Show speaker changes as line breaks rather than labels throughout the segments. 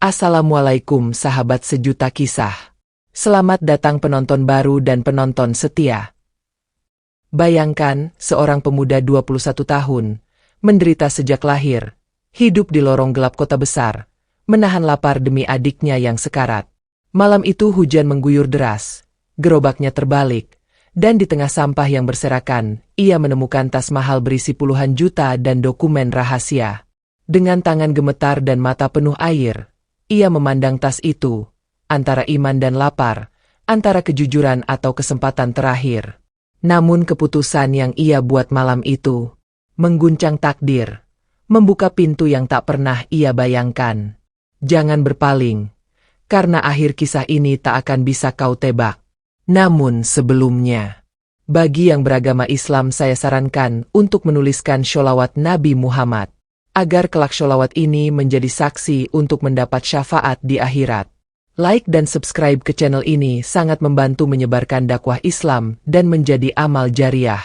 Assalamualaikum sahabat sejuta kisah. Selamat datang penonton baru dan penonton setia. Bayangkan, seorang pemuda 21 tahun, menderita sejak lahir, hidup di lorong gelap kota besar, menahan lapar demi adiknya yang sekarat. Malam itu hujan mengguyur deras, gerobaknya terbalik, dan di tengah sampah yang berserakan, ia menemukan tas mahal berisi puluhan juta dan dokumen rahasia. Dengan tangan gemetar dan mata penuh air, ia memandang tas itu, antara iman dan lapar, antara kejujuran atau kesempatan terakhir. Namun keputusan yang ia buat malam itu, mengguncang takdir, membuka pintu yang tak pernah ia bayangkan. Jangan berpaling, karena akhir kisah ini tak akan bisa kau tebak. Namun sebelumnya, bagi yang beragama Islam saya sarankan untuk menuliskan sholawat Nabi Muhammad, agar kelak sholawat ini menjadi saksi untuk mendapat syafaat di akhirat. Like dan subscribe ke channel ini sangat membantu menyebarkan dakwah Islam dan menjadi amal jariah.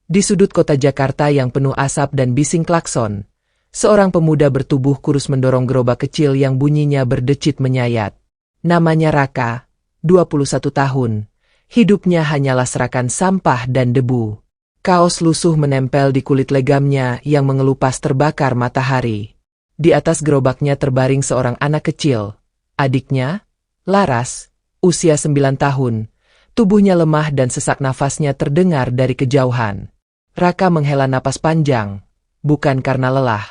Di sudut kota Jakarta yang penuh asap dan bising klakson, seorang pemuda bertubuh kurus mendorong gerobak kecil yang bunyinya berdecit menyayat. Namanya Raka, 21 tahun. Hidupnya hanyalah serakan sampah dan debu. Kaos lusuh menempel di kulit legamnya yang mengelupas terbakar matahari. Di atas gerobaknya terbaring seorang anak kecil. Adiknya, Laras, usia 9 tahun. Tubuhnya lemah dan sesak nafasnya terdengar dari kejauhan. Raka menghela napas panjang, bukan karena lelah,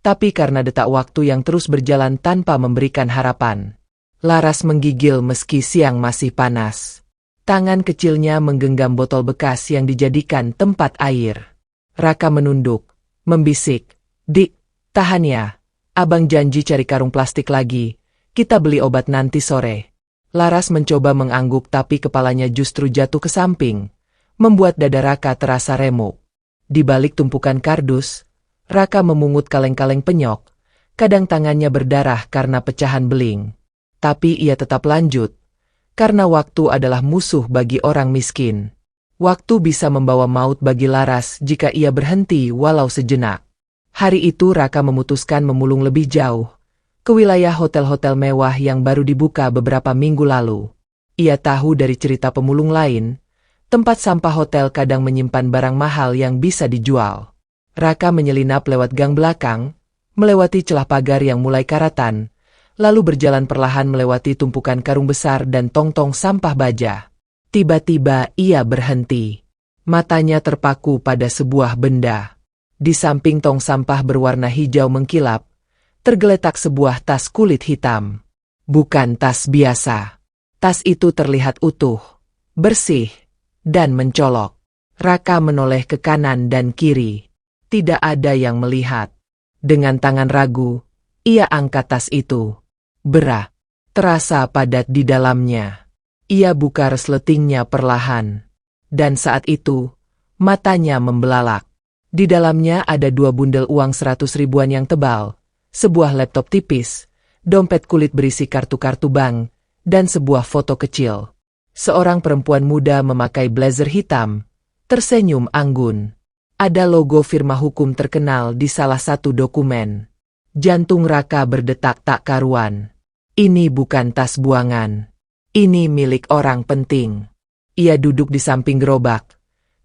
tapi karena detak waktu yang terus berjalan tanpa memberikan harapan. Laras menggigil meski siang masih panas. Tangan kecilnya menggenggam botol bekas yang dijadikan tempat air. Raka menunduk, membisik, "Dik, tahan ya. Abang janji cari karung plastik lagi. Kita beli obat nanti sore." Laras mencoba mengangguk tapi kepalanya justru jatuh ke samping, membuat dada Raka terasa remuk. Di balik tumpukan kardus, Raka memungut kaleng-kaleng penyok. Kadang tangannya berdarah karena pecahan beling. Tapi ia tetap lanjut. Karena waktu adalah musuh bagi orang miskin. Waktu bisa membawa maut bagi Laras jika ia berhenti walau sejenak. Hari itu Raka memutuskan memulung lebih jauh, ke wilayah hotel-hotel mewah yang baru dibuka beberapa minggu lalu. Ia tahu dari cerita pemulung lain, tempat sampah hotel kadang menyimpan barang mahal yang bisa dijual. Raka menyelinap lewat gang belakang, melewati celah pagar yang mulai karatan, lalu berjalan perlahan melewati tumpukan karung besar dan tong-tong sampah baja. Tiba-tiba ia berhenti. Matanya terpaku pada sebuah benda. Di samping tong sampah berwarna hijau mengkilap, tergeletak sebuah tas kulit hitam. Bukan tas biasa. Tas itu terlihat utuh, bersih, dan mencolok. Raka menoleh ke kanan dan kiri. Tidak ada yang melihat. Dengan tangan ragu, ia angkat tas itu. Bera, terasa padat di dalamnya. Ia buka resletingnya perlahan. Dan saat itu, matanya membelalak. Di dalamnya ada 2 bundel uang 100 ribuan yang tebal, sebuah laptop tipis, dompet kulit berisi kartu-kartu bank, dan sebuah foto kecil. Seorang perempuan muda memakai blazer hitam, tersenyum anggun. Ada logo firma hukum terkenal di salah satu dokumen. Jantung Raka berdetak tak karuan. Ini bukan tas buangan. Ini milik orang penting. Ia duduk di samping gerobak.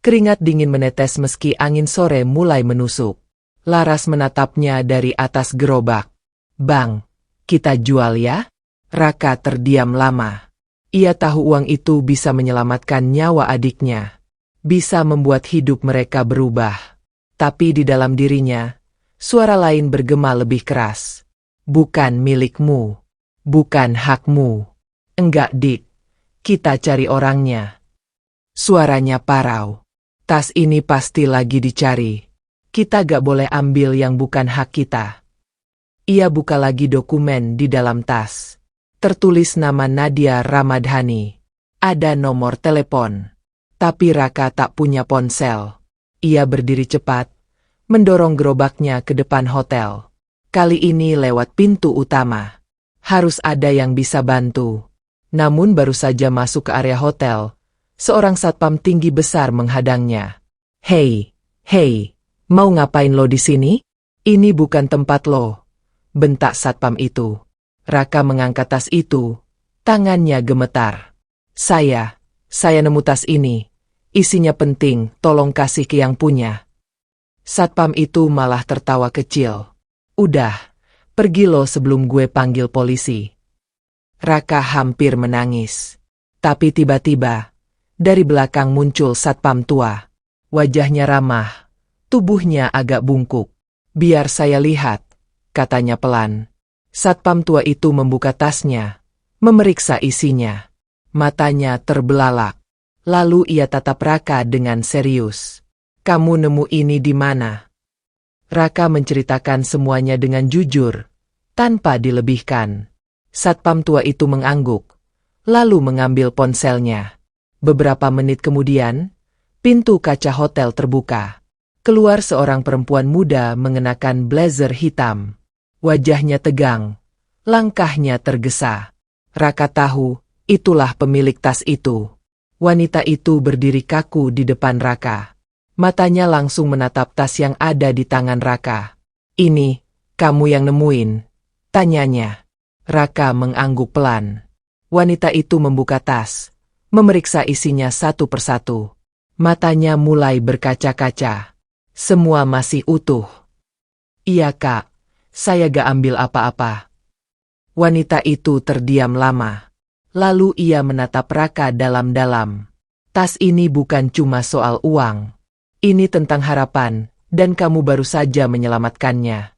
Keringat dingin menetes meski angin sore mulai menusuk. Laras menatapnya dari atas gerobak. "Bang, kita jual ya?" Raka terdiam lama. Ia tahu uang itu bisa menyelamatkan nyawa adiknya. Bisa membuat hidup mereka berubah. Tapi di dalam dirinya, suara lain bergema lebih keras. "Bukan milikmu. Bukan hakmu." "Enggak, Dik. Kita cari orangnya." Suaranya parau. "Tas ini pasti lagi dicari. Kita gak boleh ambil yang bukan hak kita." Ia buka lagi dokumen di dalam tas. Tertulis nama Nadia Ramadhani. Ada nomor telepon. Tapi Raka tak punya ponsel. Ia berdiri cepat, mendorong gerobaknya ke depan hotel. Kali ini lewat pintu utama. Harus ada yang bisa bantu. Namun baru saja masuk ke area hotel, seorang satpam tinggi besar menghadangnya. Hei, mau ngapain lo di sini? Ini bukan tempat lo," bentak satpam itu. Raka mengangkat tas itu. Tangannya gemetar. Saya nemu tas ini. Isinya penting, tolong kasih ke yang punya. Satpam itu malah tertawa kecil. Udah, pergi lo sebelum gue panggil polisi. Raka hampir menangis. Tapi tiba-tiba, dari belakang muncul satpam tua. Wajahnya ramah, tubuhnya agak bungkuk. Biar saya lihat, katanya pelan. Satpam tua itu membuka tasnya, memeriksa isinya. Matanya terbelalak. Lalu ia tatap Raka dengan serius. Kamu nemu ini di mana? Raka menceritakan semuanya dengan jujur, tanpa dilebihkan. Satpam tua itu mengangguk, lalu mengambil ponselnya. Beberapa menit kemudian, pintu kaca hotel terbuka. Keluar seorang perempuan muda mengenakan blazer hitam. Wajahnya tegang, langkahnya tergesa. Raka tahu, itulah pemilik tas itu. Wanita itu berdiri kaku di depan Raka. Matanya langsung menatap tas yang ada di tangan Raka. Ini, kamu yang nemuin? Tanyanya. Raka mengangguk pelan. Wanita itu membuka tas, memeriksa isinya satu persatu. Matanya mulai berkaca-kaca. Semua masih utuh. Iya kak, saya gak ambil apa-apa. Wanita itu terdiam lama. Lalu ia menatap Raka dalam-dalam. Tas ini bukan cuma soal uang. Ini tentang harapan, dan kamu baru saja menyelamatkannya.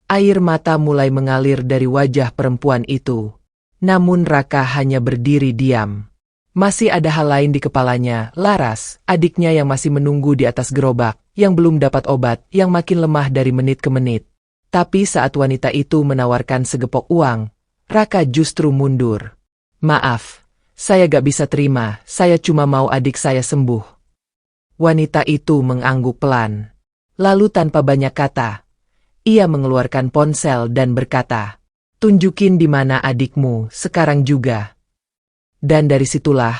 Air mata mulai mengalir dari wajah perempuan itu. Namun Raka hanya berdiri diam. Masih ada hal lain di kepalanya, Laras, adiknya yang masih menunggu di atas gerobak, yang belum dapat obat, yang makin lemah dari menit ke menit. Tapi saat wanita itu menawarkan segepok uang, Raka justru mundur. Maaf, saya gak bisa terima, saya cuma mau adik saya sembuh. Wanita itu mengangguk pelan. Lalu tanpa banyak kata, ia mengeluarkan ponsel dan berkata, tunjukin di mana adikmu sekarang juga. Dan dari situlah,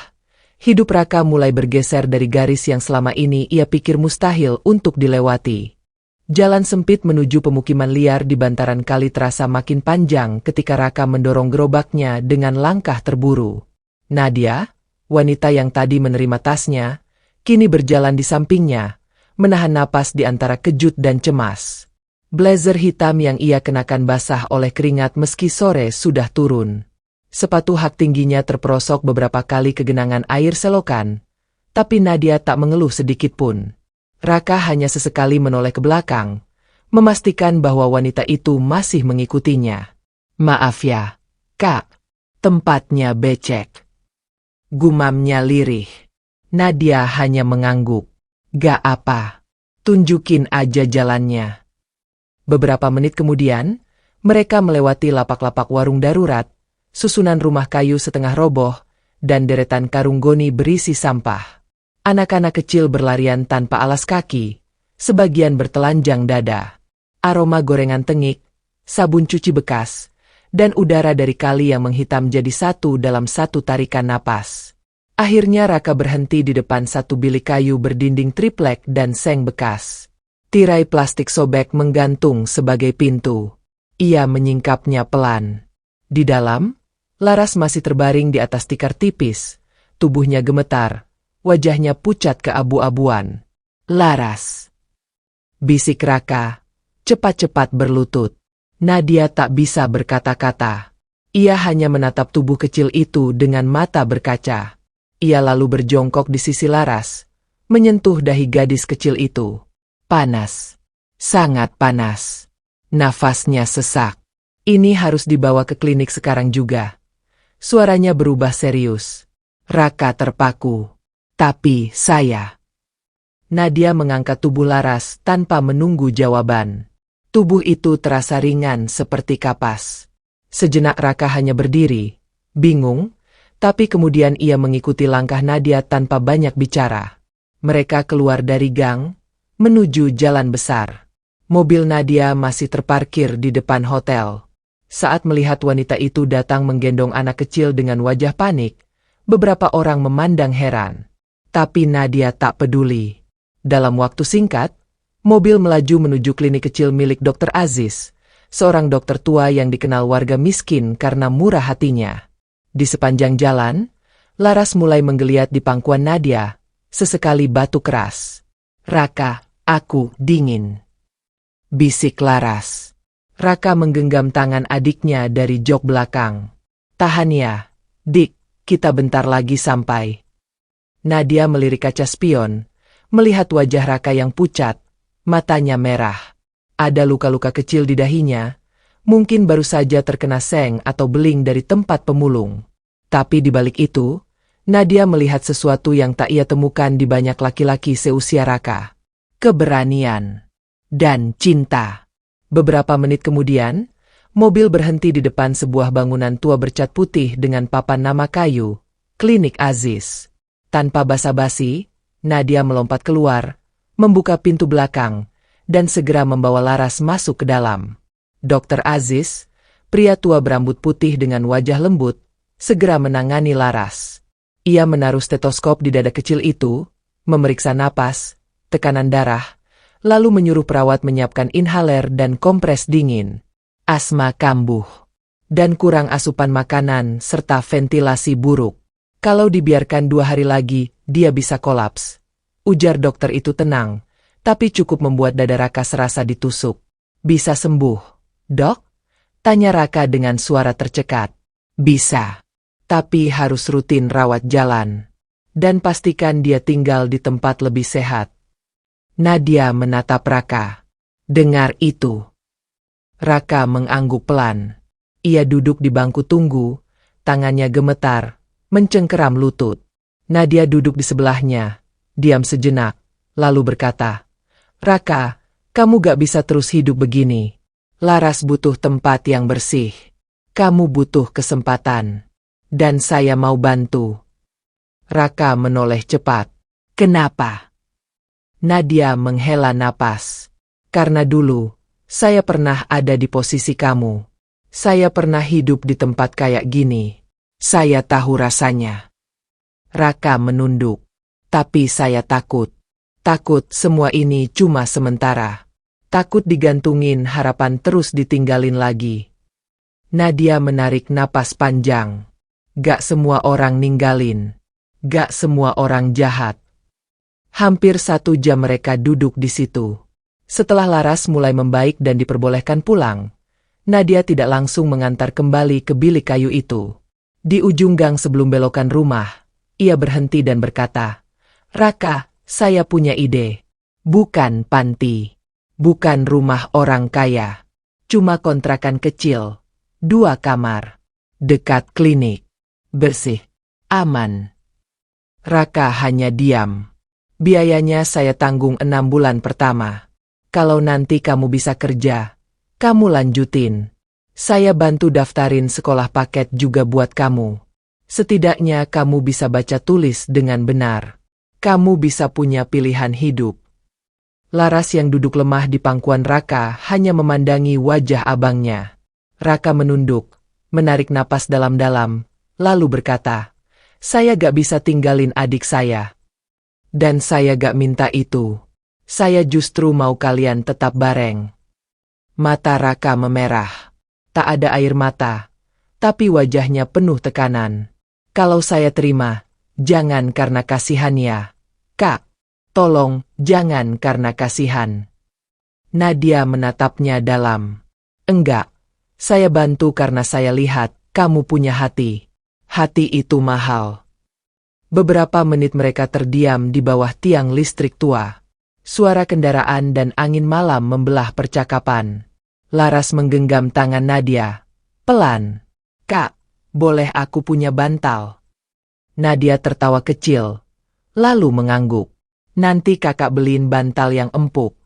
hidup Raka mulai bergeser dari garis yang selama ini ia pikir mustahil untuk dilewati. Jalan sempit menuju pemukiman liar di bantaran kali terasa makin panjang ketika Raka mendorong gerobaknya dengan langkah terburu. Nadia, wanita yang tadi menerima tasnya, kini berjalan di sampingnya, menahan napas di antara kejut dan cemas. Blazer hitam yang ia kenakan basah oleh keringat meski sore sudah turun. Sepatu hak tingginya terperosok beberapa kali ke genangan air selokan, tapi Nadia tak mengeluh sedikit pun. Raka hanya sesekali menoleh ke belakang, memastikan bahwa wanita itu masih mengikutinya. Maaf ya, Kak, tempatnya becek. Gumamnya lirih. Nadia hanya mengangguk. Gak apa, tunjukin aja jalannya. Beberapa menit kemudian, mereka melewati lapak-lapak warung darurat, susunan rumah kayu setengah roboh, dan deretan karung goni berisi sampah. Anak-anak kecil berlarian tanpa alas kaki, sebagian bertelanjang dada. Aroma gorengan tengik, sabun cuci bekas, dan udara dari kali yang menghitam jadi satu dalam satu tarikan napas. Akhirnya Raka berhenti di depan satu bilik kayu berdinding triplek dan seng bekas. Tirai plastik sobek menggantung sebagai pintu. Ia menyingkapnya pelan. Di dalam, Laras masih terbaring di atas tikar tipis. Tubuhnya gemetar, wajahnya pucat keabu-abuan. Laras, bisik Raka, cepat-cepat berlutut. Nadia tak bisa berkata-kata. Ia hanya menatap tubuh kecil itu dengan mata berkaca. Ia lalu berjongkok di sisi Laras, menyentuh dahi gadis kecil itu. Panas. Sangat panas. Nafasnya sesak. Ini harus dibawa ke klinik sekarang juga. Suaranya berubah serius. Raka terpaku. Tapi saya... Nadia mengangkat tubuh Laras tanpa menunggu jawaban. Tubuh itu terasa ringan seperti kapas. Sejenak Raka hanya berdiri, bingung, tapi kemudian ia mengikuti langkah Nadia tanpa banyak bicara. Mereka keluar dari gang, menuju jalan besar. Mobil Nadia masih terparkir di depan hotel. Saat melihat wanita itu datang menggendong anak kecil dengan wajah panik, beberapa orang memandang heran. Tapi Nadia tak peduli. Dalam waktu singkat, mobil melaju menuju klinik kecil milik Dr. Aziz, seorang dokter tua yang dikenal warga miskin karena murah hatinya. Di sepanjang jalan, Laras mulai menggeliat di pangkuan Nadia, sesekali batu keras. "Raka, aku dingin," bisik Laras. Raka menggenggam tangan adiknya dari jok belakang. "Tahan ya, Dik, kita bentar lagi sampai." Nadia melirik kaca spion, melihat wajah Raka yang pucat, matanya merah. Ada luka-luka kecil di dahinya, mungkin baru saja terkena seng atau beling dari tempat pemulung. Tapi di balik itu, Nadia melihat sesuatu yang tak ia temukan di banyak laki-laki seusia Raka. Keberanian dan cinta. Beberapa menit kemudian, mobil berhenti di depan sebuah bangunan tua bercat putih dengan papan nama kayu, Klinik Aziz. Tanpa basa-basi, Nadia melompat keluar, membuka pintu belakang, dan segera membawa Laras masuk ke dalam. Dokter Aziz, pria tua berambut putih dengan wajah lembut, segera menangani Laras. Ia menaruh stetoskop di dada kecil itu, memeriksa napas, tekanan darah, lalu menyuruh perawat menyiapkan inhaler dan kompres dingin. Asma kambuh, dan kurang asupan makanan serta ventilasi buruk. "Kalau dibiarkan 2 hari lagi, dia bisa kolaps," ujar dokter itu tenang, tapi cukup membuat dada Raka serasa ditusuk. "Bisa sembuh, Dok?" tanya Raka dengan suara tercekat. "Bisa, tapi harus rutin rawat jalan. Dan pastikan dia tinggal di tempat lebih sehat." Nadia menatap Raka. Dengar itu. Raka mengangguk pelan. Ia duduk di bangku tunggu, tangannya gemetar, mencengkeram lutut. Nadia duduk di sebelahnya, diam sejenak, lalu berkata, "Raka, kamu gak bisa terus hidup begini. Laras butuh tempat yang bersih. Kamu butuh kesempatan. Dan saya mau bantu." Raka menoleh cepat. "Kenapa?" Nadia menghela napas. "Karena dulu, saya pernah ada di posisi kamu. Saya pernah hidup di tempat kayak gini. Saya tahu rasanya." Raka menunduk. "Tapi saya takut. Takut semua ini cuma sementara. Takut digantungin harapan terus ditinggalin lagi." Nadia menarik napas panjang. Gak semua orang ninggalin. Gak semua orang jahat. Hampir 1 jam mereka duduk di situ. Setelah Laras mulai membaik dan diperbolehkan pulang, Nadia tidak langsung mengantar kembali ke bilik kayu itu. Di ujung gang sebelum belokan rumah, ia berhenti dan berkata, "Raka, saya punya ide. Bukan panti. Bukan rumah orang kaya. Cuma kontrakan kecil. 2 kamar. Dekat klinik. Bersih. Aman." Raka hanya diam. "Biayanya saya tanggung 6 bulan pertama. Kalau nanti kamu bisa kerja, kamu lanjutin. Saya bantu daftarin sekolah paket juga buat kamu. Setidaknya kamu bisa baca tulis dengan benar. Kamu bisa punya pilihan hidup." Laras yang duduk lemah di pangkuan Raka hanya memandangi wajah abangnya. Raka menunduk, menarik napas dalam-dalam, lalu berkata, "Saya gak bisa tinggalin adik saya. Dan saya gak minta itu. Saya justru mau kalian tetap bareng." Mata Raka memerah. Tak ada air mata, tapi wajahnya penuh tekanan. "Kalau saya terima, jangan karena kasihan ya, Kak. Tolong, jangan karena kasihan." Nadia menatapnya dalam. "Enggak, saya bantu karena saya lihat kamu punya hati. Hati itu mahal." Beberapa menit mereka terdiam di bawah tiang listrik tua. Suara kendaraan dan angin malam membelah percakapan. Laras menggenggam tangan Nadia. Pelan. "Kak, boleh aku punya bantal?" Nadia tertawa kecil, lalu mengangguk. "Nanti kakak beliin bantal yang empuk."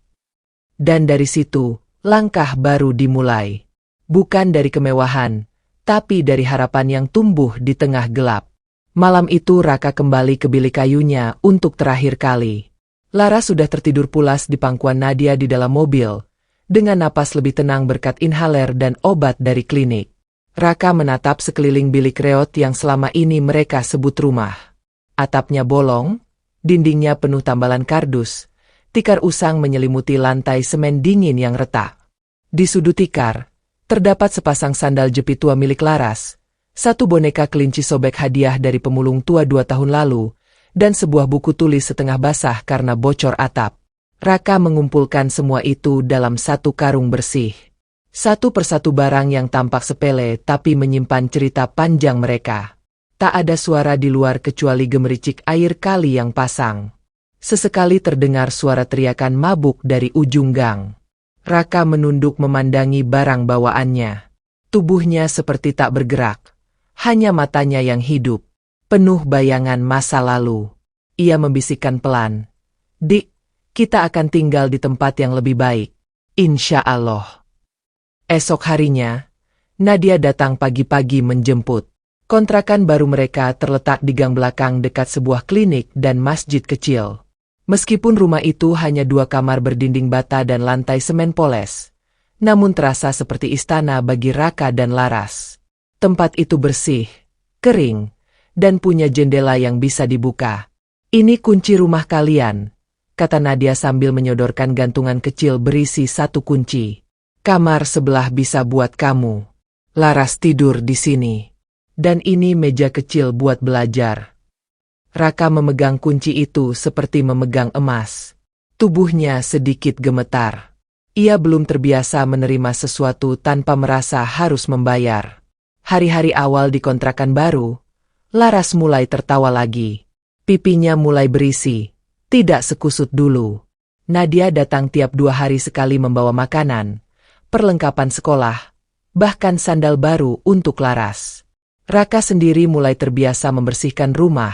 Dan dari situ, langkah baru dimulai. Bukan dari kemewahan, tapi dari harapan yang tumbuh di tengah gelap. Malam itu Raka kembali ke bilik kayunya untuk terakhir kali. Laras sudah tertidur pulas di pangkuan Nadia di dalam mobil, dengan napas lebih tenang berkat inhaler dan obat dari klinik. Raka menatap sekeliling bilik reot yang selama ini mereka sebut rumah. Atapnya bolong, dindingnya penuh tambalan kardus, tikar usang menyelimuti lantai semen dingin yang retak. Di sudut tikar, Terdapat sepasang sandal jepit tua milik Laras, satu boneka kelinci sobek hadiah dari pemulung tua 2 tahun lalu, dan sebuah buku tulis setengah basah karena bocor atap. Raka mengumpulkan semua itu dalam satu karung bersih. Satu persatu barang yang tampak sepele tapi menyimpan cerita panjang mereka. Tak ada suara di luar kecuali gemericik air kali yang pasang. Sesekali terdengar suara teriakan mabuk dari ujung gang. Raka menunduk memandangi barang bawaannya. Tubuhnya seperti tak bergerak. Hanya matanya yang hidup, penuh bayangan masa lalu. Ia membisikkan pelan, "Dik, kita akan tinggal di tempat yang lebih baik. Insya Allah." Esok harinya, Nadia datang pagi-pagi menjemput. Kontrakan baru mereka terletak di gang belakang dekat sebuah klinik dan masjid kecil. Meskipun rumah itu hanya 2 kamar berdinding bata dan lantai semen poles, namun terasa seperti istana bagi Raka dan Laras. Tempat itu bersih, kering, dan punya jendela yang bisa dibuka. "Ini kunci rumah kalian," kata Nadia sambil menyodorkan gantungan kecil berisi 1 kunci. "Kamar sebelah bisa buat kamu. Laras tidur di sini. Dan ini meja kecil buat belajar." Raka memegang kunci itu seperti memegang emas. Tubuhnya sedikit gemetar. Ia belum terbiasa menerima sesuatu tanpa merasa harus membayar. Hari-hari awal di kontrakan baru, Laras mulai tertawa lagi. Pipinya mulai berisi, tidak sekusut dulu. Nadia datang tiap 2 hari sekali membawa makanan, perlengkapan sekolah, bahkan sandal baru untuk Laras. Raka sendiri mulai terbiasa membersihkan rumah,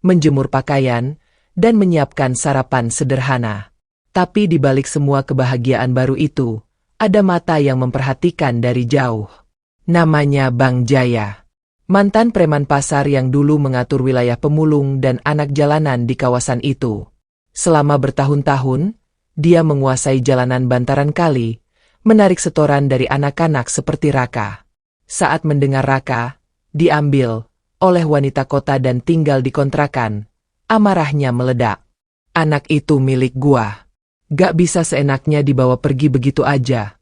menjemur pakaian, dan menyiapkan sarapan sederhana. Tapi di balik semua kebahagiaan baru itu, ada mata yang memperhatikan dari jauh. Namanya Bang Jaya. Mantan preman pasar yang dulu mengatur wilayah pemulung dan anak jalanan di kawasan itu. Selama bertahun-tahun, dia menguasai jalanan bantaran kali, menarik setoran dari anak-anak seperti Raka. Saat mendengar Raka diambil oleh wanita kota dan tinggal di kontrakan, amarahnya meledak. "Anak itu milik gua. Gak bisa seenaknya dibawa pergi begitu aja,"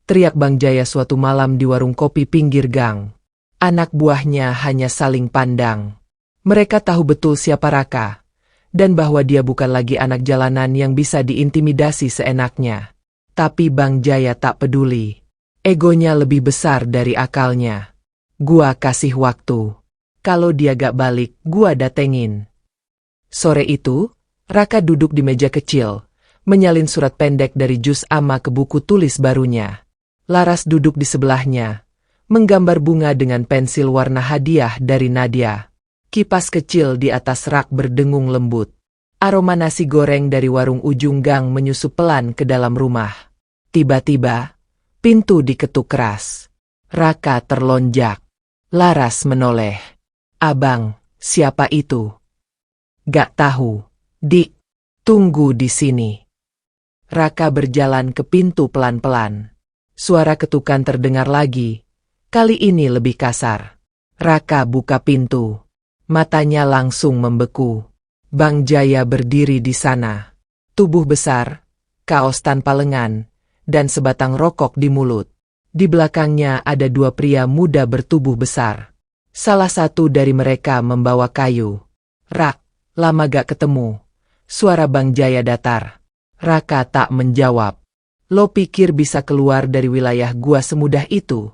teriak Bang Jaya suatu malam di warung kopi pinggir gang. Anak buahnya hanya saling pandang. Mereka tahu betul siapa Raka, dan bahwa dia bukan lagi anak jalanan yang bisa diintimidasi seenaknya. Tapi Bang Jaya tak peduli. Egonya lebih besar dari akalnya. "Gua kasih waktu. Kalau dia gak balik, gua datengin." Sore itu, Raka duduk di meja kecil, menyalin surat pendek dari jus ama ke buku tulis barunya. Laras duduk di sebelahnya, menggambar bunga dengan pensil warna hadiah dari Nadia. Kipas kecil di atas rak berdengung lembut. Aroma nasi goreng dari warung ujung gang menyusup pelan ke dalam rumah. Tiba-tiba, pintu diketuk keras. Raka terlonjak. Laras menoleh. "Abang, siapa itu?" "Gak tahu, Dik. Tunggu di sini." Raka berjalan ke pintu pelan-pelan. Suara ketukan terdengar lagi. Kali ini lebih kasar. Raka buka pintu. Matanya langsung membeku. Bang Jaya berdiri di sana. Tubuh besar, kaos tanpa lengan, dan sebatang rokok di mulut. Di belakangnya ada 2 pria muda bertubuh besar. Salah satu dari mereka membawa kayu. "Rak, lama gak ketemu." Suara Bang Jaya datar. Raka tak menjawab. "Lo pikir bisa keluar dari wilayah gua semudah itu?"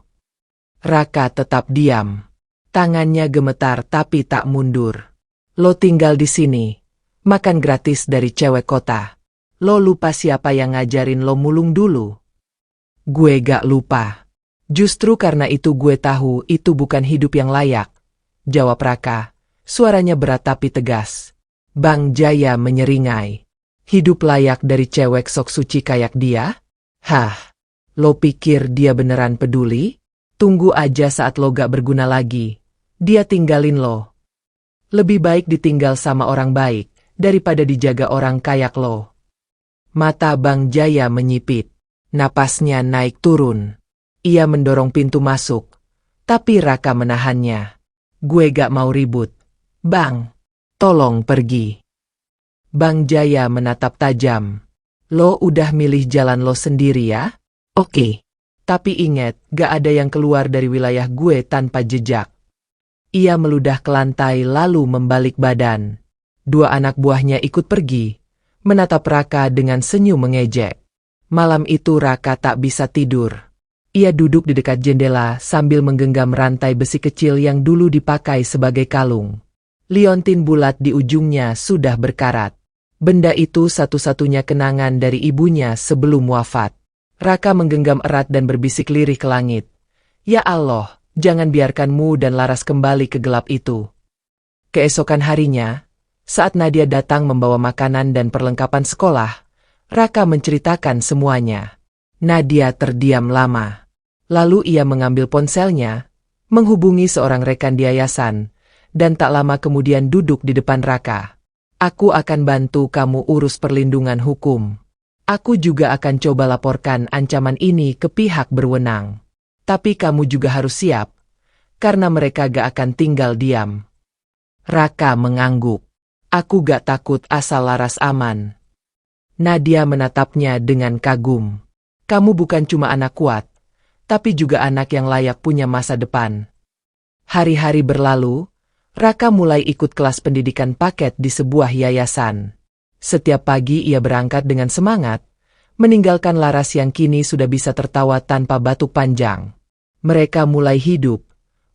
Raka tetap diam. Tangannya gemetar tapi tak mundur. "Lo tinggal di sini, makan gratis dari cewek kota. Lo lupa siapa yang ngajarin lo mulung dulu?" "Gue gak lupa. Justru karena itu gue tahu itu bukan hidup yang layak," jawab Raka. Suaranya berat tapi tegas. Bang Jaya menyeringai. "Hidup layak dari cewek sok suci kayak dia? Hah, lo pikir dia beneran peduli? Tunggu aja saat lo gak berguna lagi. Dia tinggalin lo. Lebih baik ditinggal sama orang baik, daripada dijaga orang kayak lo." Mata Bang Jaya menyipit. Napasnya naik turun. Ia mendorong pintu masuk, tapi Raka menahannya. "Gue gak mau ribut. Bang, tolong pergi." Bang Jaya menatap tajam. "Lo udah milih jalan lo sendiri ya? Oke. Tapi ingat, gak ada yang keluar dari wilayah gue tanpa jejak. Ia meludah ke lantai lalu membalik badan. Dua anak buahnya ikut pergi, menatap Raka dengan senyum mengejek. Malam itu Raka tak bisa tidur. Ia duduk di dekat jendela sambil menggenggam rantai besi kecil yang dulu dipakai sebagai kalung. Liontin bulat di ujungnya sudah berkarat. Benda itu satu-satunya kenangan dari ibunya sebelum wafat. Raka menggenggam erat dan berbisik lirih ke langit. Ya Allah, jangan biarkan Mu dan Laras kembali ke gelap itu. Keesokan harinya, saat Nadia datang membawa makanan dan perlengkapan sekolah, Raka menceritakan semuanya. Nadia terdiam lama. Lalu ia mengambil ponselnya, menghubungi seorang rekan di yayasan, dan tak lama kemudian duduk di depan Raka. Aku akan bantu kamu urus perlindungan hukum. Aku juga akan coba laporkan ancaman ini ke pihak berwenang. Tapi kamu juga harus siap, karena mereka gak akan tinggal diam. Raka mengangguk. Aku gak takut asal Laras aman. Nadia menatapnya dengan kagum. Kamu bukan cuma anak kuat, tapi juga anak yang layak punya masa depan. Hari-hari berlalu, Raka mulai ikut kelas pendidikan paket di sebuah yayasan. Setiap pagi ia berangkat dengan semangat, meninggalkan Laras yang kini sudah bisa tertawa tanpa batuk panjang. Mereka mulai hidup,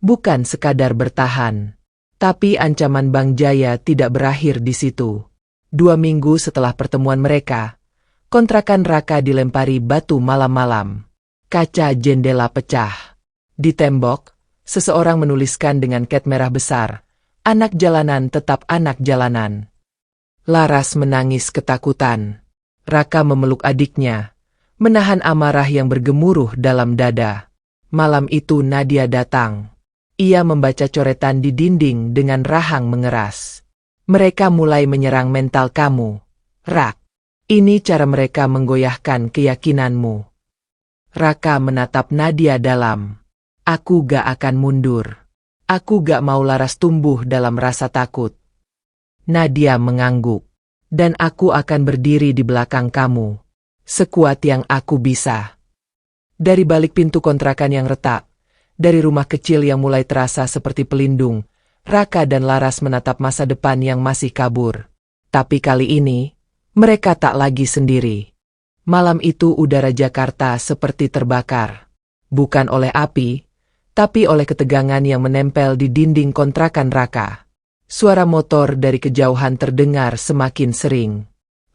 bukan sekadar bertahan. Tapi ancaman Bang Jaya tidak berakhir di situ. 2 minggu setelah pertemuan mereka, kontrakan Raka dilempari batu malam-malam. Kaca jendela pecah. Di tembok, seseorang menuliskan dengan cat merah besar, "Anak jalanan tetap anak jalanan." Laras menangis ketakutan. Raka memeluk adiknya, menahan amarah yang bergemuruh dalam dada. Malam itu Nadia datang. Ia membaca coretan di dinding dengan rahang mengeras. Mereka mulai menyerang mental kamu, Rak. Ini cara mereka menggoyahkan keyakinanmu. Raka menatap Nadia dalam. Aku gak akan mundur. Aku gak mau Laras tumbuh dalam rasa takut. Nadia mengangguk. Dan aku akan berdiri di belakang kamu. Sekuat yang aku bisa. Dari balik pintu kontrakan yang retak, dari rumah kecil yang mulai terasa seperti pelindung, Raka dan Laras menatap masa depan yang masih kabur. Tapi kali ini, mereka tak lagi sendiri. Malam itu udara Jakarta seperti terbakar. Bukan oleh api, tapi oleh ketegangan yang menempel di dinding kontrakan Raka. Suara motor dari kejauhan terdengar semakin sering.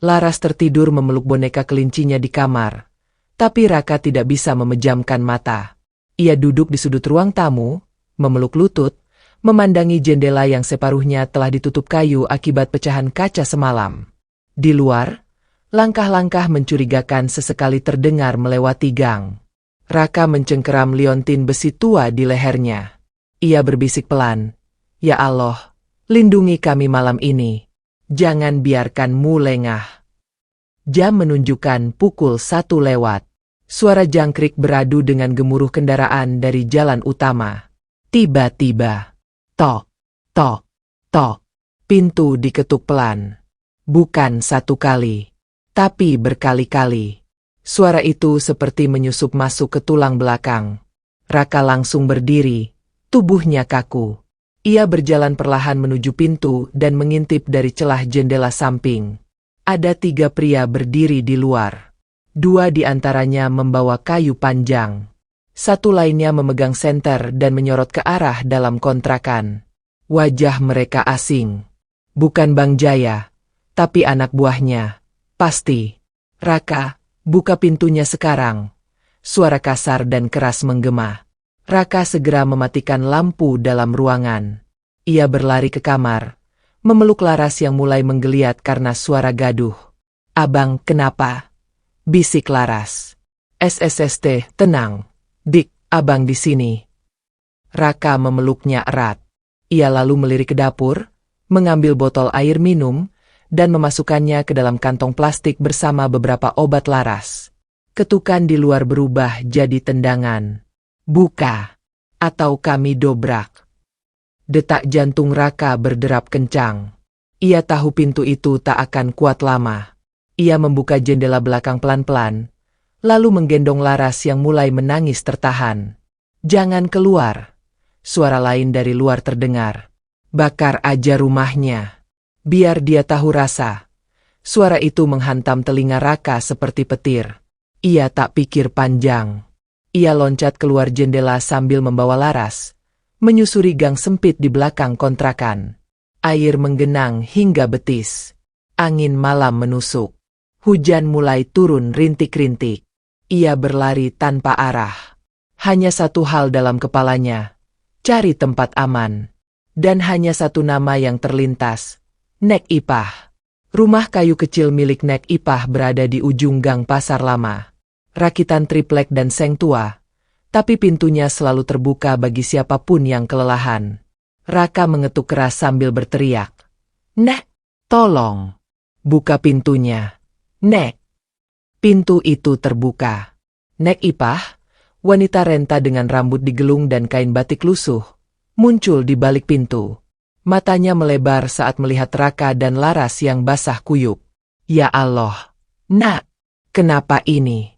Laras tertidur memeluk boneka kelincinya di kamar. Tapi Raka tidak bisa memejamkan mata. Ia duduk di sudut ruang tamu, memeluk lutut, memandangi jendela yang separuhnya telah ditutup kayu akibat pecahan kaca semalam. Di luar, langkah-langkah mencurigakan sesekali terdengar melewati gang. Raka mencengkeram liontin besi tua di lehernya. Ia berbisik pelan, "Ya Allah, lindungi kami malam ini. Jangan biarkan Mu lengah." Jam menunjukkan pukul 1 lewat. Suara jangkrik beradu dengan gemuruh kendaraan dari jalan utama. Tiba-tiba, tok, tok, tok, pintu diketuk pelan. Bukan satu kali, tapi berkali-kali. Suara itu seperti menyusup masuk ke tulang belakang. Raka langsung berdiri, tubuhnya kaku. Ia berjalan perlahan menuju pintu dan mengintip dari celah jendela samping. Ada 3 pria berdiri di luar. 2 di antaranya membawa kayu panjang. 1 lainnya memegang senter dan menyorot ke arah dalam kontrakan. Wajah mereka asing. Bukan Bang Jaya, tapi anak buahnya. Pasti. "Raka, buka pintunya sekarang." Suara kasar dan keras menggema. Raka segera mematikan lampu dalam ruangan. Ia berlari ke kamar, memeluk Laras yang mulai menggeliat karena suara gaduh. "Abang, kenapa?" bisik Laras. "SSST, tenang. Dik, abang di sini." Raka memeluknya erat. Ia lalu melirik ke dapur, mengambil botol air minum, dan memasukkannya ke dalam kantong plastik bersama beberapa obat Laras. Ketukan di luar berubah jadi tendangan. "Buka, atau kami dobrak." Detak jantung Raka berderap kencang. Ia tahu pintu itu tak akan kuat lama. Ia membuka jendela belakang pelan-pelan, lalu menggendong Laras yang mulai menangis tertahan. "Jangan keluar," suara lain dari luar terdengar. "Bakar aja rumahnya. Biar dia tahu rasa." Suara itu menghantam telinga Raka seperti petir. Ia tak pikir panjang. Ia loncat keluar jendela sambil membawa Laras, menyusuri gang sempit di belakang kontrakan. Air menggenang hingga betis. Angin malam menusuk. Hujan mulai turun rintik-rintik. Ia berlari tanpa arah. Hanya satu hal dalam kepalanya, cari tempat aman. Dan hanya satu nama yang terlintas, Nek Ipah. Rumah kayu kecil milik Nek Ipah berada di ujung gang pasar lama. Rakitan triplek dan seng tua, tapi pintunya selalu terbuka bagi siapapun yang kelelahan. Raka mengetuk keras sambil berteriak, "Nek, tolong, buka pintunya, Nek." Pintu itu terbuka. Nek Ipah, wanita renta dengan rambut digelung dan kain batik lusuh, muncul di balik pintu. Matanya melebar saat melihat Raka dan Laras yang basah kuyup. "Ya Allah, Nak, kenapa ini?"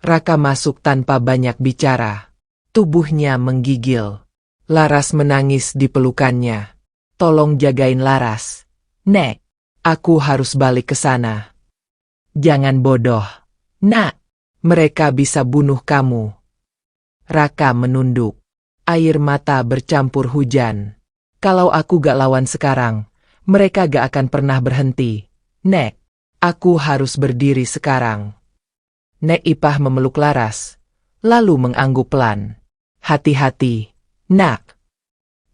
Raka masuk tanpa banyak bicara. Tubuhnya menggigil. Laras menangis di pelukannya. "Tolong jagain Laras, Nek. Aku harus balik ke sana." "Jangan bodoh, Nak. Mereka bisa bunuh kamu." Raka menunduk. Air mata bercampur hujan. "Kalau aku gak lawan sekarang, mereka gak akan pernah berhenti. Nek, aku harus berdiri sekarang." Nek Ipah memeluk Laras, lalu mengangguk pelan. "Hati-hati, Nak."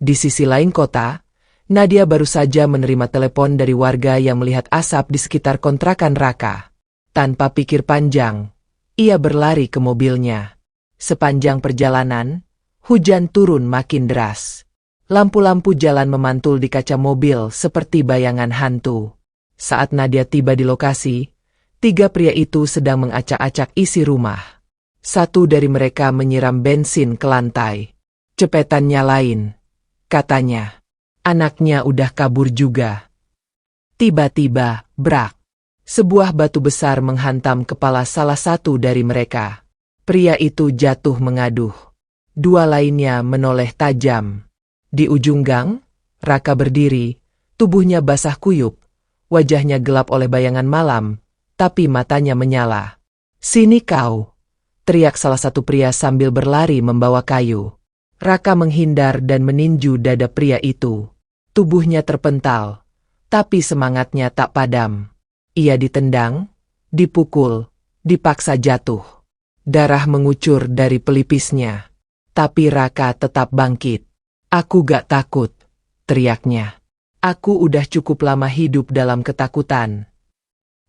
Di sisi lain kota, Nadia baru saja menerima telepon dari warga yang melihat asap di sekitar kontrakan Raka. Tanpa pikir panjang, ia berlari ke mobilnya. Sepanjang perjalanan, hujan turun makin deras. Lampu-lampu jalan memantul di kaca mobil seperti bayangan hantu. Saat Nadia tiba di lokasi, 3 pria itu sedang mengacak-acak isi rumah. Satu dari mereka menyiram bensin ke lantai. "Cepetan nyalain," katanya. "Anaknya udah kabur juga." Tiba-tiba, brak. Sebuah batu besar menghantam kepala salah satu dari mereka. Pria itu jatuh mengaduh. 2 lainnya menoleh tajam. Di ujung gang, Raka berdiri, tubuhnya basah kuyup, wajahnya gelap oleh bayangan malam, tapi matanya menyala. "Sini kau!" teriak salah satu pria sambil berlari membawa kayu. Raka menghindar dan meninju dada pria itu. Tubuhnya terpental, tapi semangatnya tak padam. Ia ditendang, dipukul, dipaksa jatuh. Darah mengucur dari pelipisnya. Tapi Raka tetap bangkit. "Aku gak takut," teriaknya. "Aku udah cukup lama hidup dalam ketakutan."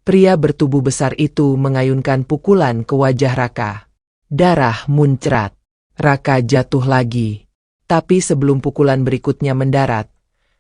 Pria bertubuh besar itu mengayunkan pukulan ke wajah Raka. Darah muncrat. Raka jatuh lagi. Tapi sebelum pukulan berikutnya mendarat,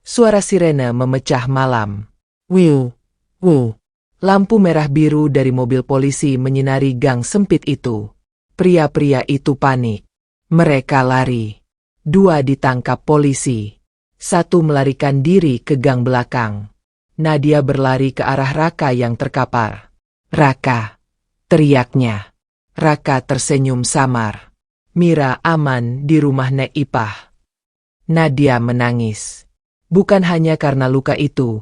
suara sirene memecah malam. Wiu, wiu. Lampu merah biru dari mobil polisi menyinari gang sempit itu. Pria-pria itu panik. Mereka lari. 2 ditangkap polisi. 1 melarikan diri ke gang belakang. Nadia berlari ke arah Raka yang terkapar. "Raka!" teriaknya. Raka tersenyum samar. Mira aman di rumah Nek Ipah. Nadia menangis. Bukan hanya karena luka itu,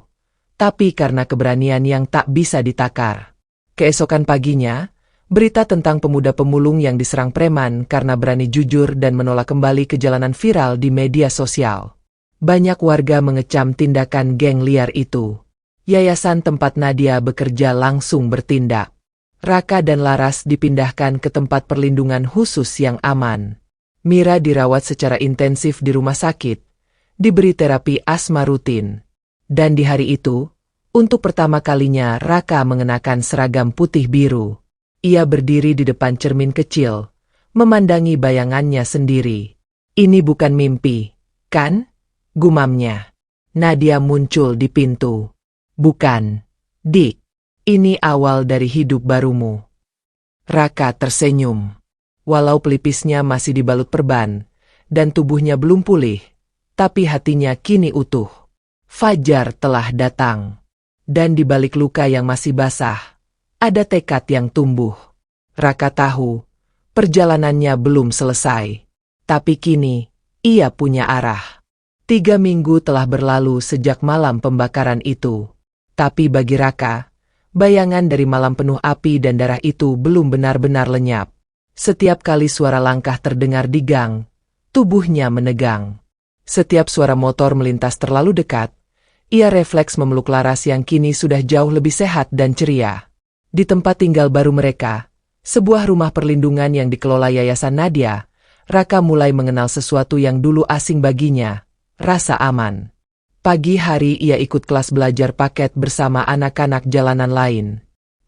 tapi karena keberanian yang tak bisa ditakar. Keesokan paginya, berita tentang pemuda pemulung yang diserang preman karena berani jujur dan menolak kembali ke jalanan viral di media sosial. Banyak warga mengecam tindakan geng liar itu. Yayasan tempat Nadia bekerja langsung bertindak. Raka dan Laras dipindahkan ke tempat perlindungan khusus yang aman. Mira dirawat secara intensif di rumah sakit, diberi terapi asma rutin. Dan di hari itu, untuk pertama kalinya Raka mengenakan seragam putih biru. Ia berdiri di depan cermin kecil, memandangi bayangannya sendiri. "Ini bukan mimpi, kan?" gumamnya. Nadia muncul di pintu. "Bukan, Dik. Ini awal dari hidup barumu." Raka tersenyum. Walau pelipisnya masih dibalut perban, dan tubuhnya belum pulih, tapi hatinya kini utuh. Fajar telah datang. Dan di balik luka yang masih basah, ada tekad yang tumbuh. Raka tahu, perjalanannya belum selesai. Tapi kini, ia punya arah. 3 minggu telah berlalu sejak malam pembakaran itu. Tapi bagi Raka, bayangan dari malam penuh api dan darah itu belum benar-benar lenyap. Setiap kali suara langkah terdengar di gang, tubuhnya menegang. Setiap suara motor melintas terlalu dekat, ia refleks memeluk Laras yang kini sudah jauh lebih sehat dan ceria. Di tempat tinggal baru mereka, sebuah rumah perlindungan yang dikelola Yayasan Nadia, Raka mulai mengenal sesuatu yang dulu asing baginya, rasa aman. Pagi hari ia ikut kelas belajar paket bersama anak-anak jalanan lain.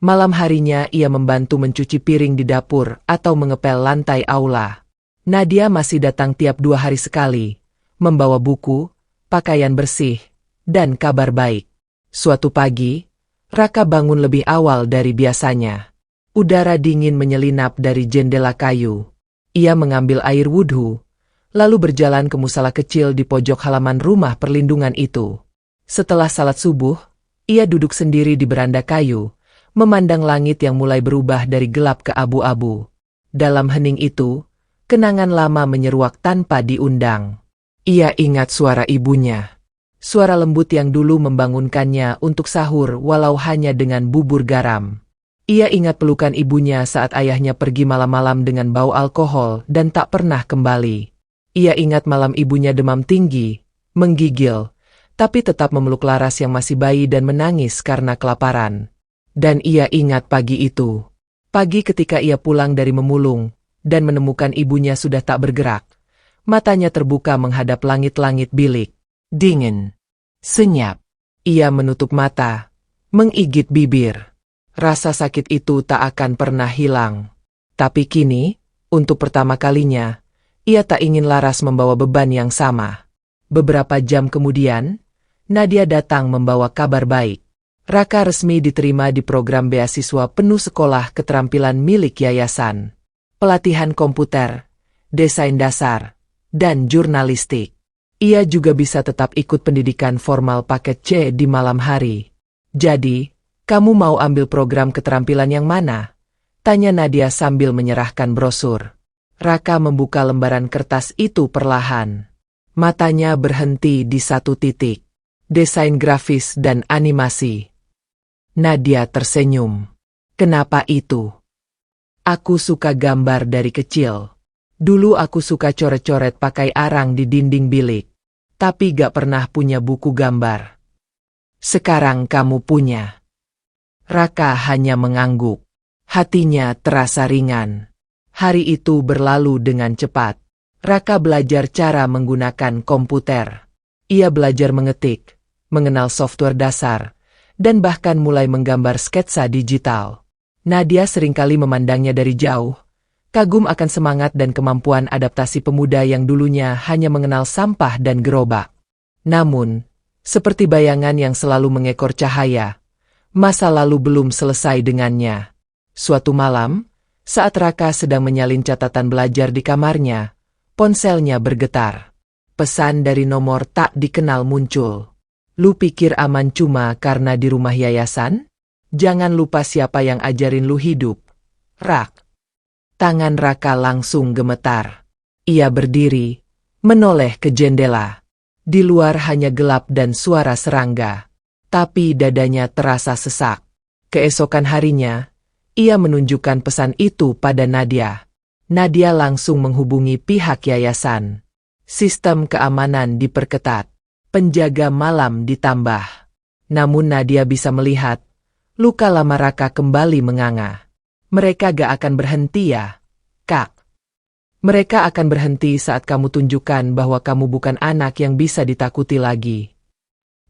Malam harinya ia membantu mencuci piring di dapur atau mengepel lantai aula. Nadia masih datang tiap 2 hari sekali, membawa buku, pakaian bersih, dan kabar baik. Suatu pagi, Raka bangun lebih awal dari biasanya. Udara dingin menyelinap dari jendela kayu. Ia mengambil air wudhu, lalu berjalan ke musala kecil di pojok halaman rumah perlindungan itu. Setelah salat subuh, ia duduk sendiri di beranda kayu, memandang langit yang mulai berubah dari gelap ke abu-abu. Dalam hening itu, kenangan lama menyeruak tanpa diundang. Ia ingat suara ibunya. Suara lembut yang dulu membangunkannya untuk sahur walau hanya dengan bubur garam. Ia ingat pelukan ibunya saat ayahnya pergi malam-malam dengan bau alkohol dan tak pernah kembali. Ia ingat malam ibunya demam tinggi, menggigil, tapi tetap memeluk Laras yang masih bayi dan menangis karena kelaparan. Dan ia ingat pagi itu. Pagi ketika ia pulang dari memulung dan menemukan ibunya sudah tak bergerak. Matanya terbuka menghadap langit-langit bilik. Dingin. Senyap. Ia menutup mata, menggigit bibir. Rasa sakit itu tak akan pernah hilang. Tapi kini, untuk pertama kalinya, ia tak ingin Laras membawa beban yang sama. Beberapa jam kemudian, Nadia datang membawa kabar baik. Raka resmi diterima di program beasiswa penuh sekolah keterampilan milik yayasan. Pelatihan komputer, desain dasar, dan jurnalistik. Ia juga bisa tetap ikut pendidikan formal paket C di malam hari. Jadi, kamu mau ambil program keterampilan yang mana? Tanya Nadia sambil menyerahkan brosur. Raka membuka lembaran kertas itu perlahan. Matanya berhenti di satu titik. Desain grafis dan animasi. Nadia tersenyum. Kenapa itu? Aku suka gambar dari kecil. Dulu aku suka coret-coret pakai arang di dinding bilik. Tapi gak pernah punya buku gambar. Sekarang kamu punya. Raka hanya mengangguk. Hatinya terasa ringan. Hari itu berlalu dengan cepat. Raka belajar cara menggunakan komputer. Ia belajar mengetik, mengenal software dasar, dan bahkan mulai menggambar sketsa digital. Nadia seringkali memandangnya dari jauh, kagum akan semangat dan kemampuan adaptasi pemuda yang dulunya hanya mengenal sampah dan gerobak. Namun, seperti bayangan yang selalu mengekor cahaya, masa lalu belum selesai dengannya. Suatu malam, saat Raka sedang menyalin catatan belajar di kamarnya, ponselnya bergetar. Pesan dari nomor tak dikenal muncul. Lu pikir aman cuma karena di rumah yayasan? Jangan lupa siapa yang ajarin lu hidup. Rak. Tangan Raka langsung gemetar. Ia berdiri, menoleh ke jendela. Di luar hanya gelap dan suara serangga. Tapi dadanya terasa sesak. Keesokan harinya, ia menunjukkan pesan itu pada Nadia. Nadia langsung menghubungi pihak yayasan. Sistem keamanan diperketat. Penjaga malam ditambah. Namun Nadia bisa melihat, luka lama Raka kembali menganga. Mereka gak akan berhenti ya, Kak. Mereka akan berhenti saat kamu tunjukkan bahwa kamu bukan anak yang bisa ditakuti lagi.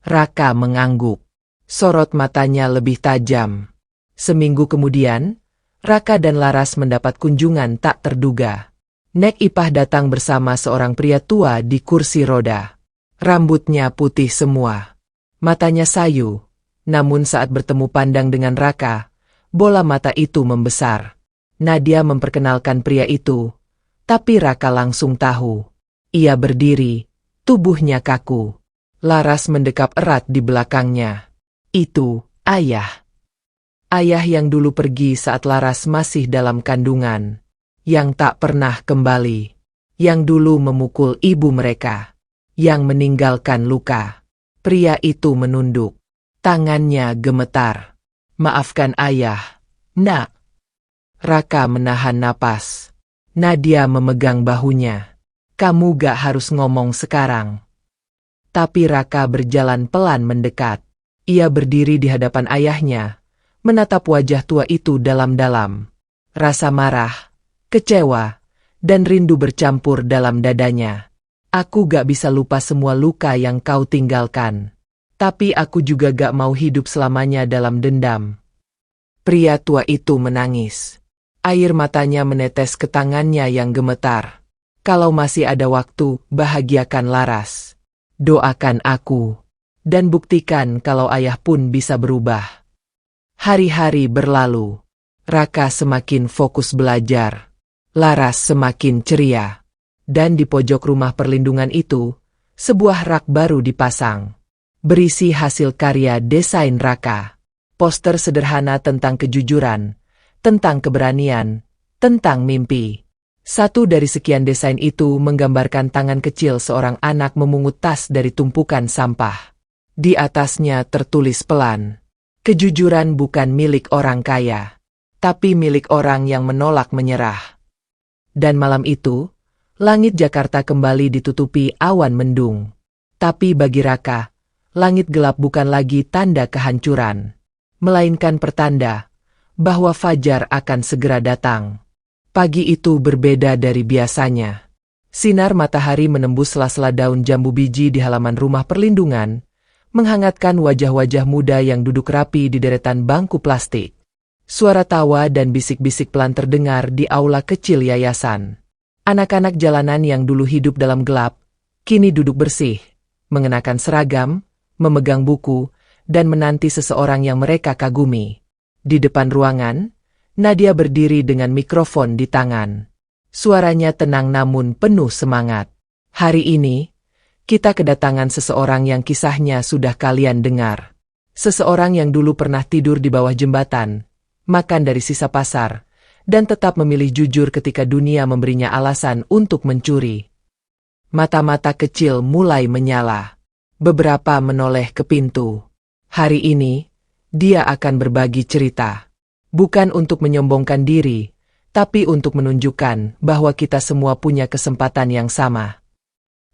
Raka mengangguk. Sorot matanya lebih tajam. Seminggu kemudian, Raka dan Laras mendapat kunjungan tak terduga. Nek Ipah datang bersama seorang pria tua di kursi roda. Rambutnya putih semua. Matanya sayu. Namun saat bertemu pandang dengan Raka, bola mata itu membesar. Nadia memperkenalkan pria itu, tapi Raka langsung tahu. Ia berdiri, tubuhnya kaku. Laras mendekap erat di belakangnya. Itu, ayah. Ayah yang dulu pergi saat Laras masih dalam kandungan. Yang tak pernah kembali. Yang dulu memukul ibu mereka. Yang meninggalkan luka. Pria itu menunduk. Tangannya gemetar. Maafkan ayah, nak. Raka menahan napas. Nadia memegang bahunya. Kamu gak harus ngomong sekarang. Tapi Raka berjalan pelan mendekat. Ia berdiri di hadapan ayahnya. Menatap wajah tua itu dalam-dalam. Rasa marah, kecewa, dan rindu bercampur dalam dadanya. Aku gak bisa lupa semua luka yang kau tinggalkan. Tapi aku juga gak mau hidup selamanya dalam dendam. Pria tua itu menangis. Air matanya menetes ke tangannya yang gemetar. Kalau masih ada waktu, bahagiakan Laras. Doakan aku. Dan buktikan kalau ayah pun bisa berubah. Hari-hari berlalu. Raka semakin fokus belajar. Laras semakin ceria. Dan di pojok rumah perlindungan itu, sebuah rak baru dipasang. Berisi hasil karya desain Raka. Poster sederhana tentang kejujuran, tentang keberanian, tentang mimpi. Satu dari sekian desain itu menggambarkan tangan kecil seorang anak memungut tas dari tumpukan sampah. Di atasnya tertulis pelan. Kejujuran bukan milik orang kaya, tapi milik orang yang menolak menyerah. Dan malam itu, langit Jakarta kembali ditutupi awan mendung. Tapi bagi Raka, langit gelap bukan lagi tanda kehancuran, melainkan pertanda bahwa fajar akan segera datang. Pagi itu berbeda dari biasanya. Sinar matahari menembus sela-sela daun jambu biji di halaman rumah perlindungan, menghangatkan wajah-wajah muda yang duduk rapi di deretan bangku plastik. Suara tawa dan bisik-bisik pelan terdengar di aula kecil yayasan. Anak-anak jalanan yang dulu hidup dalam gelap, kini duduk bersih, mengenakan seragam, memegang buku, dan menanti seseorang yang mereka kagumi. Di depan ruangan, Nadia berdiri dengan mikrofon di tangan. Suaranya tenang namun penuh semangat. Hari ini, kita kedatangan seseorang yang kisahnya sudah kalian dengar. Seseorang yang dulu pernah tidur di bawah jembatan, makan dari sisa pasar, dan tetap memilih jujur ketika dunia memberinya alasan untuk mencuri. Mata-mata kecil mulai menyala. Beberapa menoleh ke pintu. Hari ini, dia akan berbagi cerita. Bukan untuk menyombongkan diri, tapi untuk menunjukkan bahwa kita semua punya kesempatan yang sama.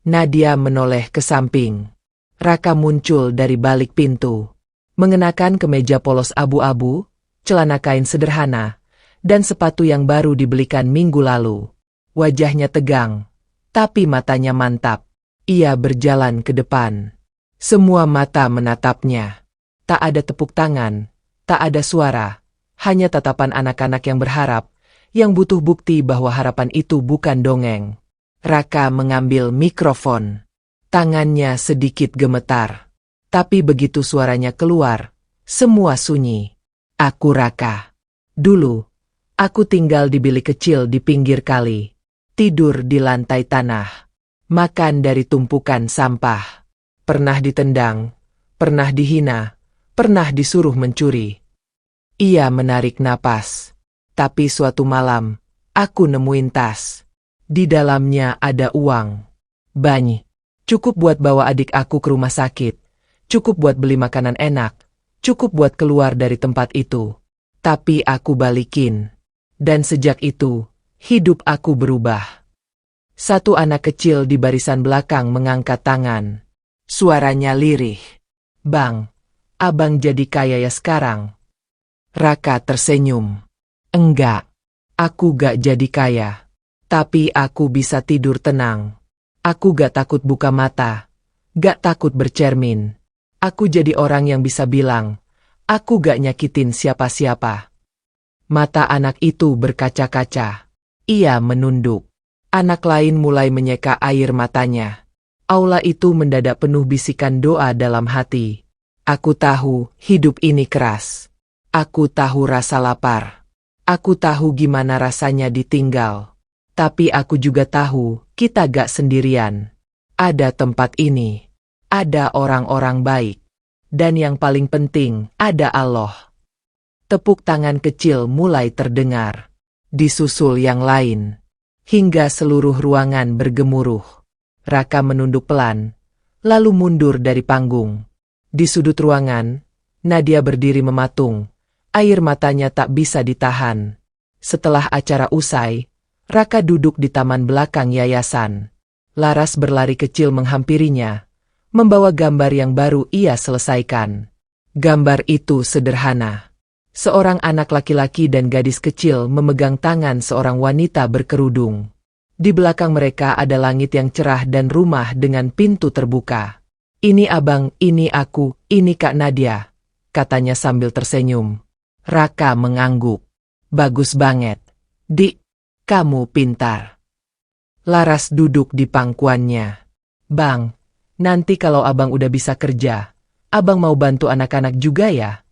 Nadia menoleh ke samping. Raka muncul dari balik pintu. Mengenakan kemeja polos abu-abu, celana kain sederhana, dan sepatu yang baru dibelikan minggu lalu. Wajahnya tegang, tapi matanya mantap. Ia berjalan ke depan. Semua mata menatapnya. Tak ada tepuk tangan, tak ada suara, hanya tatapan anak-anak yang berharap, yang butuh bukti bahwa harapan itu bukan dongeng. Raka mengambil mikrofon. Tangannya sedikit gemetar. Tapi begitu suaranya keluar, semua sunyi. Aku Raka. Dulu, aku tinggal di bilik kecil di pinggir kali. Tidur di lantai tanah. Makan dari tumpukan sampah. Pernah ditendang, pernah dihina, pernah disuruh mencuri. Ia menarik napas. Tapi suatu malam, aku nemuin tas. Di dalamnya ada uang. Banyak. Cukup buat bawa adik aku ke rumah sakit. Cukup buat beli makanan enak. Cukup buat keluar dari tempat itu. Tapi aku balikin. Dan sejak itu, hidup aku berubah. Satu anak kecil di barisan belakang mengangkat tangan. Suaranya lirih. Bang, abang jadi kaya ya sekarang? Raka tersenyum. Enggak, aku gak jadi kaya. Tapi aku bisa tidur tenang. Aku gak takut buka mata. Gak takut bercermin. Aku jadi orang yang bisa bilang, aku gak nyakitin siapa-siapa. Mata anak itu berkaca-kaca. Ia menunduk. Anak lain mulai menyeka air matanya. Aula itu mendadak penuh bisikan doa dalam hati. Aku tahu hidup ini keras. Aku tahu rasa lapar. Aku tahu gimana rasanya ditinggal. Tapi aku juga tahu, kita gak sendirian. Ada tempat ini. Ada orang-orang baik. Dan yang paling penting, ada Allah. Tepuk tangan kecil mulai terdengar. Disusul yang lain. Hingga seluruh ruangan bergemuruh. Raka menunduk pelan, lalu mundur dari panggung. Di sudut ruangan, Nadia berdiri mematung. Air matanya tak bisa ditahan. Setelah acara usai, Raka duduk di taman belakang yayasan. Laras berlari kecil menghampirinya, membawa gambar yang baru ia selesaikan. Gambar itu sederhana. Seorang anak laki-laki dan gadis kecil memegang tangan seorang wanita berkerudung. Di belakang mereka ada langit yang cerah dan rumah dengan pintu terbuka. "Ini abang, ini aku, ini Kak Nadia," katanya sambil tersenyum. Raka mengangguk. "Bagus banget. Dik, kamu pintar." Laras duduk di pangkuannya. "Bang, nanti kalau abang udah bisa kerja, abang mau bantu anak-anak juga ya?"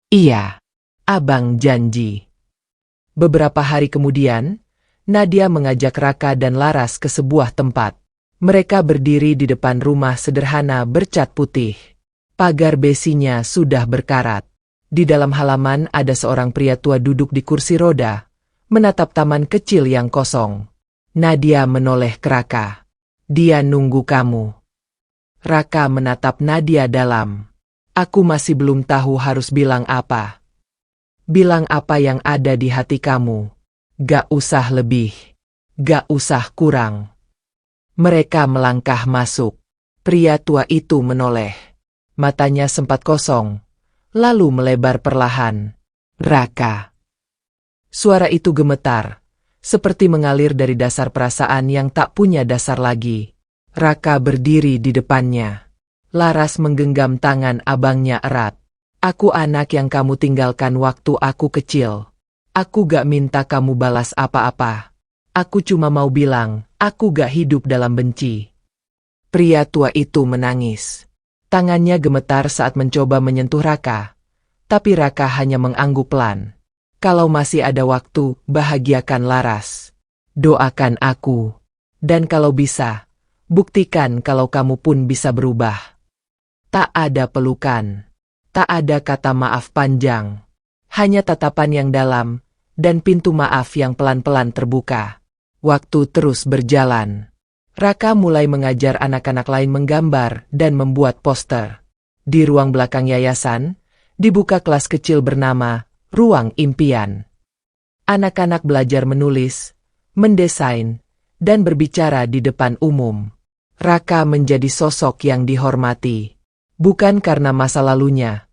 "Iya, abang janji." Beberapa hari kemudian, Nadia mengajak Raka dan Laras ke sebuah tempat. Mereka berdiri di depan rumah sederhana bercat putih. Pagar besinya sudah berkarat. Di dalam halaman ada seorang pria tua duduk di kursi roda, menatap taman kecil yang kosong. Nadia menoleh ke Raka. "Dia nunggu kamu." Raka menatap Nadia dalam. "Aku masih belum tahu harus bilang apa." "Bilang apa yang ada di hati kamu. Gak usah lebih. Gak usah kurang." Mereka melangkah masuk. Pria tua itu menoleh. Matanya sempat kosong, lalu melebar perlahan. "Raka." Suara itu gemetar, seperti mengalir dari dasar perasaan yang tak punya dasar lagi. Raka berdiri di depannya. Laras menggenggam tangan abangnya erat. "Aku anak yang kamu tinggalkan waktu aku kecil. Aku gak minta kamu balas apa-apa. Aku cuma mau bilang, aku gak hidup dalam benci." Pria tua itu menangis. Tangannya gemetar saat mencoba menyentuh Raka. Tapi Raka hanya mengangguk pelan. "Kalau masih ada waktu, bahagiakan Laras. Doakan aku. Dan kalau bisa, buktikan kalau kamu pun bisa berubah." Tak ada pelukan. Tak ada kata maaf panjang. Hanya tatapan yang dalam, dan pintu maaf yang pelan-pelan terbuka. Waktu terus berjalan. Raka mulai mengajar anak-anak lain menggambar dan membuat poster. Di ruang belakang yayasan, dibuka kelas kecil bernama Ruang Impian. Anak-anak belajar menulis, mendesain, dan berbicara di depan umum. Raka menjadi sosok yang dihormati. Bukan karena masa lalunya,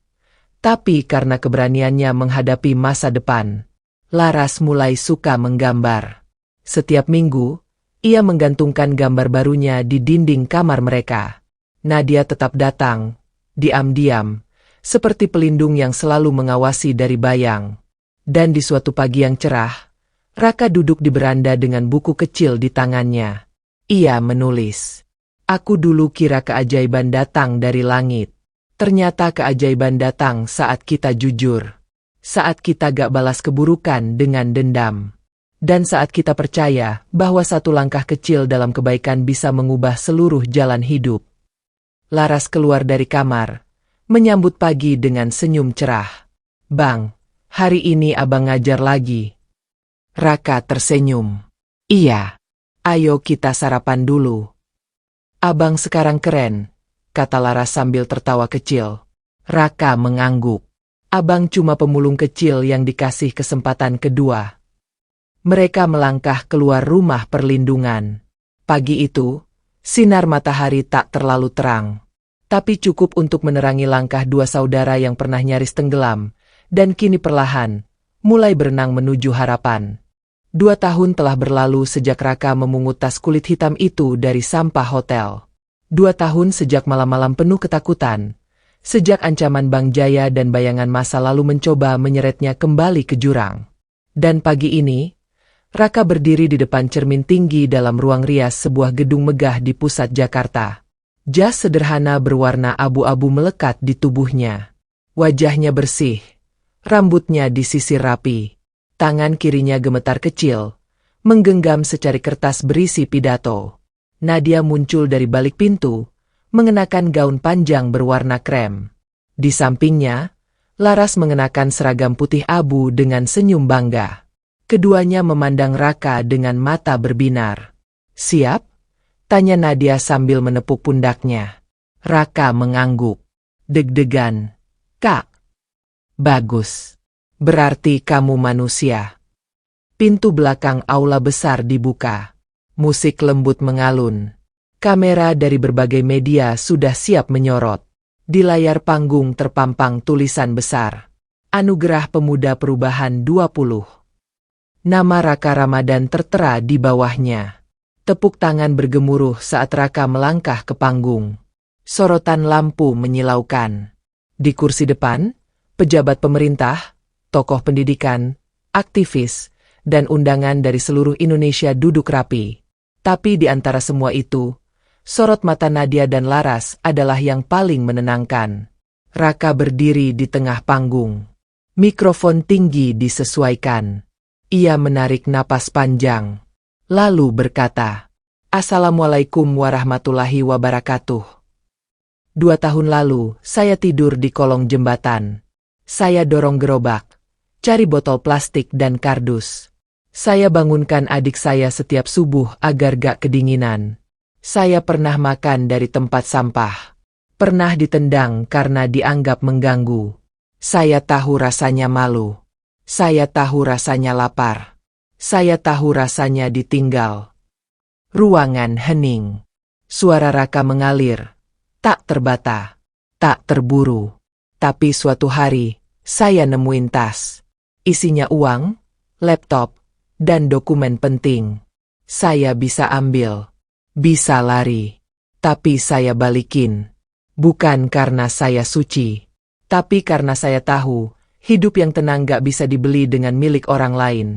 tapi karena keberaniannya menghadapi masa depan. Laras mulai suka menggambar. Setiap minggu, ia menggantungkan gambar barunya di dinding kamar mereka. Nadia tetap datang, diam-diam, seperti pelindung yang selalu mengawasi dari bayang. Dan di suatu pagi yang cerah, Raka duduk di beranda dengan buku kecil di tangannya. Ia menulis, "Aku dulu kira keajaiban datang dari langit. Ternyata keajaiban datang saat kita jujur. Saat kita gak balas keburukan dengan dendam. Dan saat kita percaya bahwa satu langkah kecil dalam kebaikan bisa mengubah seluruh jalan hidup." Laras keluar dari kamar, menyambut pagi dengan senyum cerah. "Bang, hari ini abang ngajar lagi." Raka tersenyum. "Iya. Ayo kita sarapan dulu." "Abang sekarang keren," kata Laras sambil tertawa kecil. Raka mengangguk. "Abang cuma pemulung kecil yang dikasih kesempatan kedua." Mereka melangkah keluar rumah perlindungan. Pagi itu, sinar matahari tak terlalu terang, tapi cukup untuk menerangi langkah dua saudara yang pernah nyaris tenggelam, dan kini perlahan mulai berenang menuju harapan. 2 tahun telah berlalu sejak Raka memungut tas kulit hitam itu dari sampah hotel. 2 tahun sejak malam-malam penuh ketakutan, sejak ancaman Bang Jaya dan bayangan masa lalu mencoba menyeretnya kembali ke jurang. Dan pagi ini, Raka berdiri di depan cermin tinggi dalam ruang rias sebuah gedung megah di pusat Jakarta. Jas sederhana berwarna abu-abu melekat di tubuhnya. Wajahnya bersih, rambutnya disisir rapi. Tangan kirinya gemetar kecil, menggenggam secari kertas berisi pidato. Nadia muncul dari balik pintu, mengenakan gaun panjang berwarna krem. Di sampingnya, Laras mengenakan seragam putih abu dengan senyum bangga. Keduanya memandang Raka dengan mata berbinar. "Siap?" tanya Nadia sambil menepuk pundaknya. Raka mengangguk. "Deg-degan, Kak." "Bagus. Berarti kamu manusia." Pintu belakang aula besar dibuka. Musik lembut mengalun. Kamera dari berbagai media sudah siap menyorot. Di layar panggung terpampang tulisan besar. Anugerah Pemuda Perubahan 20. Nama Raka Ramadan tertera di bawahnya. Tepuk tangan bergemuruh saat Raka melangkah ke panggung. Sorotan lampu menyilaukan. Di kursi depan, pejabat pemerintah, tokoh pendidikan, aktivis, dan undangan dari seluruh Indonesia duduk rapi. Tapi di antara semua itu, sorot mata Nadia dan Laras adalah yang paling menenangkan. Raka berdiri di tengah panggung. Mikrofon tinggi disesuaikan. Ia menarik napas panjang. Lalu berkata, "Assalamualaikum warahmatullahi wabarakatuh. 2 tahun lalu, saya tidur di kolong jembatan. Saya dorong gerobak, cari botol plastik dan kardus. Saya bangunkan adik saya setiap subuh agar gak kedinginan. Saya pernah makan dari tempat sampah. Pernah ditendang karena dianggap mengganggu. Saya tahu rasanya malu. Saya tahu rasanya lapar. Saya tahu rasanya ditinggal." Ruangan hening. Suara Raka mengalir. Tak terbata. Tak terburu. Tapi suatu hari, saya nemuin tas. Isinya uang, laptop, dan dokumen penting. Saya bisa ambil. Bisa lari. Tapi saya balikin. Bukan karena saya suci. Tapi karena saya tahu, hidup yang tenang gak bisa dibeli dengan milik orang lain.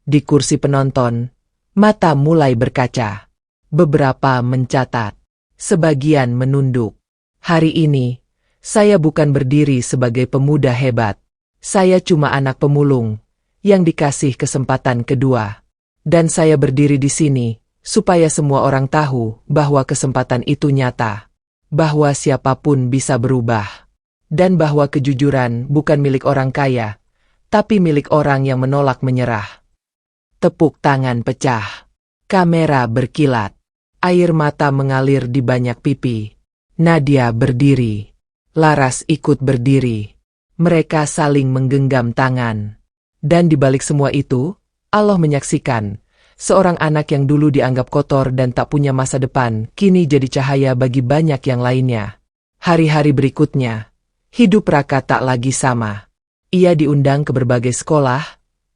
Di kursi penonton, mata mulai berkaca. Beberapa mencatat. Sebagian menunduk. Hari ini, saya bukan berdiri sebagai pemuda hebat. Saya cuma anak pemulung, yang dikasih kesempatan kedua. Dan saya berdiri di sini, supaya semua orang tahu bahwa kesempatan itu nyata. Bahwa siapapun bisa berubah. Dan bahwa kejujuran bukan milik orang kaya, tapi milik orang yang menolak menyerah. Tepuk tangan pecah. Kamera berkilat. Air mata mengalir di banyak pipi. Nadia berdiri. Laras ikut berdiri. Mereka saling menggenggam tangan. Dan di balik semua itu, Allah menyaksikan, seorang anak yang dulu dianggap kotor dan tak punya masa depan, kini jadi cahaya bagi banyak yang lainnya. Hari-hari berikutnya, hidup Raka tak lagi sama. Ia diundang ke berbagai sekolah,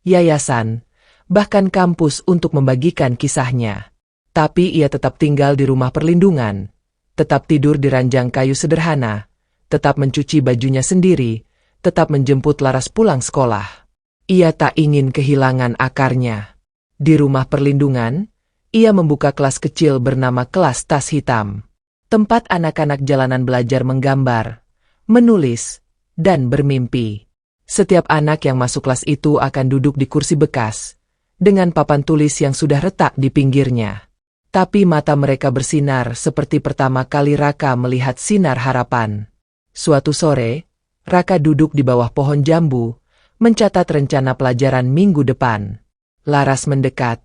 yayasan, bahkan kampus untuk membagikan kisahnya. Tapi ia tetap tinggal di rumah perlindungan, tetap tidur di ranjang kayu sederhana, tetap mencuci bajunya sendiri, tetap menjemput Laras pulang sekolah. Ia tak ingin kehilangan akarnya. Di rumah perlindungan, ia membuka kelas kecil bernama Kelas Tas Hitam. Tempat anak-anak jalanan belajar menggambar, menulis, dan bermimpi. Setiap anak yang masuk kelas itu akan duduk di kursi bekas, dengan papan tulis yang sudah retak di pinggirnya. Tapi mata mereka bersinar seperti pertama kali Raka melihat sinar harapan. Suatu sore, Raka duduk di bawah pohon jambu, mencatat rencana pelajaran minggu depan. Laras mendekat,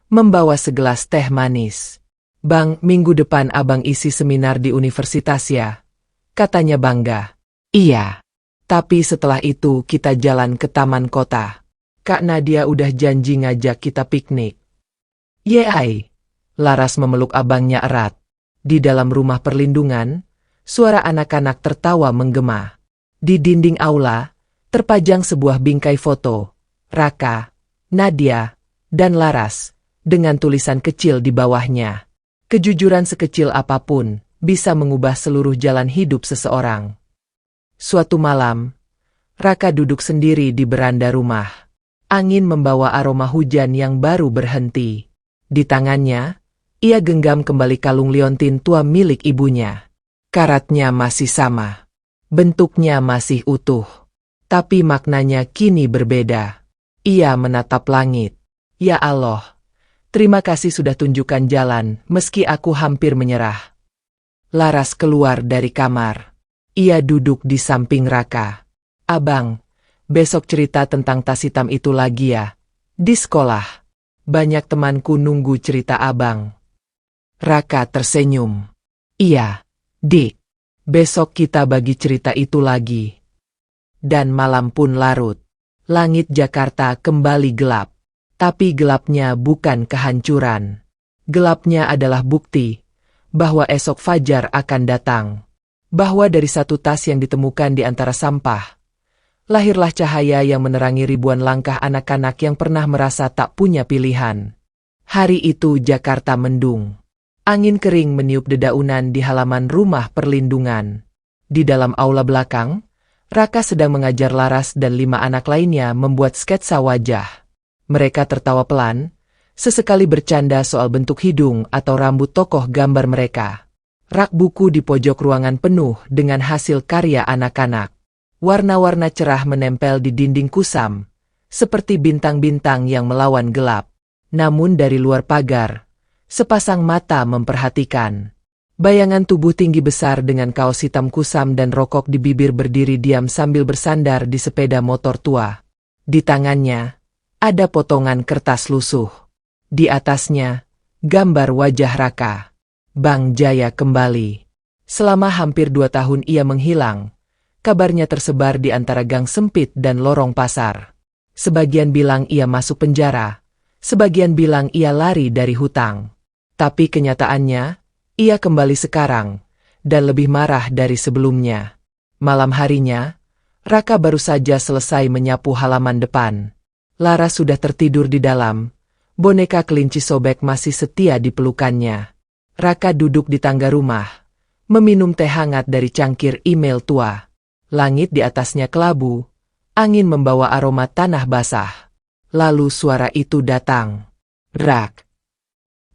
membawa segelas teh manis. "Bang, minggu depan abang isi seminar di universitas ya?" katanya bangga. "Iya. Tapi setelah itu kita jalan ke taman kota. Kak Nadia udah janji ngajak kita piknik." "Yeay." Laras memeluk abangnya erat. Di dalam rumah perlindungan, suara anak-anak tertawa menggema. Di dinding aula, terpajang sebuah bingkai foto. Raka, Nadia, dan Laras, dengan tulisan kecil di bawahnya. Kejujuran sekecil apapun bisa mengubah seluruh jalan hidup seseorang. Suatu malam, Raka duduk sendiri di beranda rumah. Angin membawa aroma hujan yang baru berhenti. Di tangannya, ia genggam kembali kalung liontin tua milik ibunya. Karatnya masih sama. Bentuknya masih utuh. Tapi maknanya kini berbeda. Ia menatap langit. "Ya Allah, terima kasih sudah tunjukkan jalan meski aku hampir menyerah." Laras keluar dari kamar. Ia duduk di samping Raka. Abang, besok cerita tentang tas hitam itu lagi ya. Di sekolah, banyak temanku nunggu cerita abang. Raka tersenyum. Iya, Dik. Besok kita bagi cerita itu lagi. Dan malam pun larut. Langit Jakarta kembali gelap. Tapi gelapnya bukan kehancuran. Gelapnya adalah bukti bahwa esok fajar akan datang. Bahwa dari satu tas yang ditemukan di antara sampah, lahirlah cahaya yang menerangi ribuan langkah anak-anak yang pernah merasa tak punya pilihan. Hari itu Jakarta mendung. Angin kering meniup dedaunan di halaman rumah perlindungan. Di dalam aula belakang, Raka sedang mengajar Laras dan 5 anak lainnya membuat sketsa wajah. Mereka tertawa pelan, sesekali bercanda soal bentuk hidung atau rambut tokoh gambar mereka. Rak buku di pojok ruangan penuh dengan hasil karya anak-anak. Warna-warna cerah menempel di dinding kusam, seperti bintang-bintang yang melawan gelap. Namun dari luar pagar, sepasang mata memperhatikan. Bayangan tubuh tinggi besar dengan kaos hitam kusam dan rokok di bibir berdiri diam sambil bersandar di sepeda motor tua. Di tangannya, ada potongan kertas lusuh. Di atasnya, gambar wajah Raka. Bang Jaya kembali. Selama hampir 2 tahun ia menghilang. Kabarnya tersebar di antara gang sempit dan lorong pasar. Sebagian bilang ia masuk penjara, sebagian bilang ia lari dari hutang. Tapi kenyataannya, ia kembali sekarang, dan lebih marah dari sebelumnya. Malam harinya, Raka baru saja selesai menyapu halaman depan. Lara sudah tertidur di dalam, boneka kelinci sobek masih setia di pelukannya. Raka duduk di tangga rumah, meminum teh hangat dari cangkir email tua. Langit di atasnya kelabu, angin membawa aroma tanah basah. Lalu suara itu datang. Rak.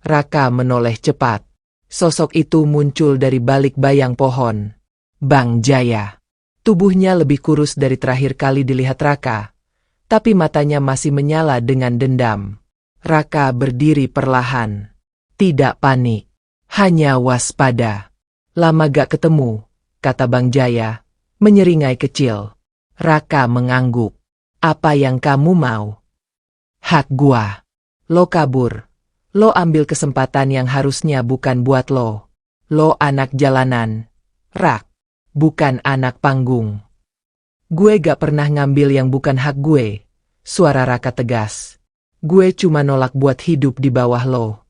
Raka menoleh cepat. Sosok itu muncul dari balik bayang pohon. Bang Jaya. Tubuhnya lebih kurus dari terakhir kali dilihat Raka, tapi matanya masih menyala dengan dendam. Raka berdiri perlahan. Tidak panik, hanya waspada. Lama gak ketemu, kata Bang Jaya. Menyeringai kecil. Raka mengangguk. Apa yang kamu mau? Hak gua. Lo kabur. Lo ambil kesempatan yang harusnya bukan buat lo. Lo anak jalanan. Rak. Bukan anak panggung. Gue gak pernah ngambil yang bukan hak gue. Suara Raka tegas. Gue cuma nolak buat hidup di bawah lo.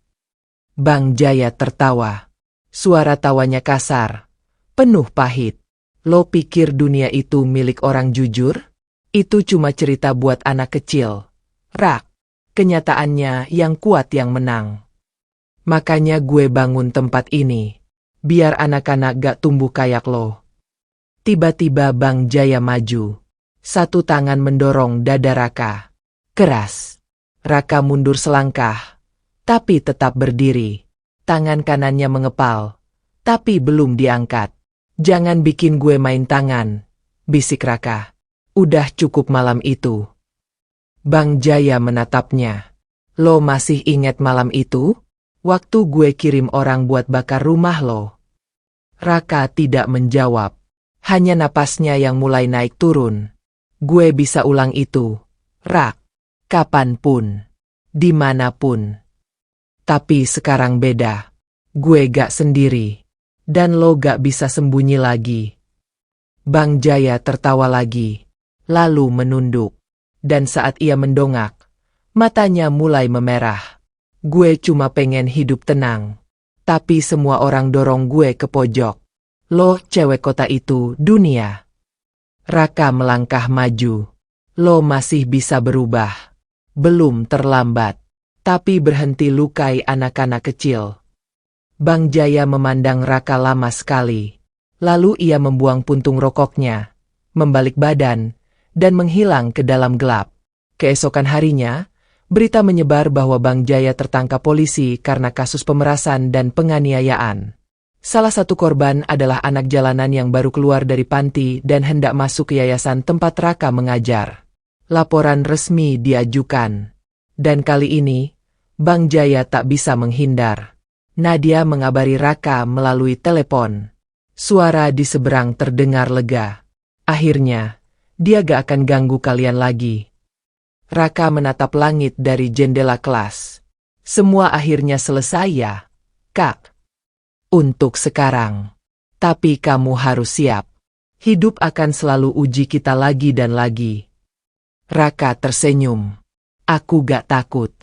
Bang Jaya tertawa. Suara tawanya kasar. Penuh pahit. Lo pikir dunia itu milik orang jujur? Itu cuma cerita buat anak kecil. Rak, kenyataannya yang kuat yang menang. Makanya gue bangun tempat ini, biar anak-anak gak tumbuh kayak lo. Tiba-tiba Bang Jaya maju. Satu tangan mendorong dada Raka. Keras. Raka mundur selangkah, tapi tetap berdiri. Tangan kanannya mengepal, tapi belum diangkat. Jangan bikin gue main tangan, bisik Raka. Udah cukup malam itu. Bang Jaya menatapnya. Lo masih ingat malam itu? Waktu gue kirim orang buat bakar rumah lo. Raka tidak menjawab. Hanya napasnya yang mulai naik turun. Gue bisa ulang itu, Rak. Kapanpun. Dimanapun. Tapi sekarang beda. Gue gak sendiri. Dan lo gak bisa sembunyi lagi. Bang Jaya tertawa lagi, lalu menunduk. Dan saat ia mendongak, matanya mulai memerah. Gue cuma pengen hidup tenang. Tapi semua orang dorong gue ke pojok. Lo cewek kota itu dunia. Raka melangkah maju. Lo masih bisa berubah. Belum terlambat. Tapi berhenti lukai anak-anak kecil. Bang Jaya memandang Raka lama sekali. Lalu ia membuang puntung rokoknya, membalik badan, dan menghilang ke dalam gelap. Keesokan harinya, berita menyebar bahwa Bang Jaya tertangkap polisi karena kasus pemerasan dan penganiayaan. Salah satu korban adalah anak jalanan yang baru keluar dari panti dan hendak masuk ke yayasan tempat Raka mengajar. Laporan resmi diajukan. Dan kali ini, Bang Jaya tak bisa menghindar. Nadia mengabari Raka melalui telepon. Suara di seberang terdengar lega. Akhirnya, Dia gak akan ganggu kalian lagi. Raka menatap langit dari jendela kelas. Semua akhirnya selesai ya, Kak. Untuk sekarang. Tapi kamu harus siap. Hidup akan selalu uji kita lagi dan lagi. Raka tersenyum. Aku gak takut.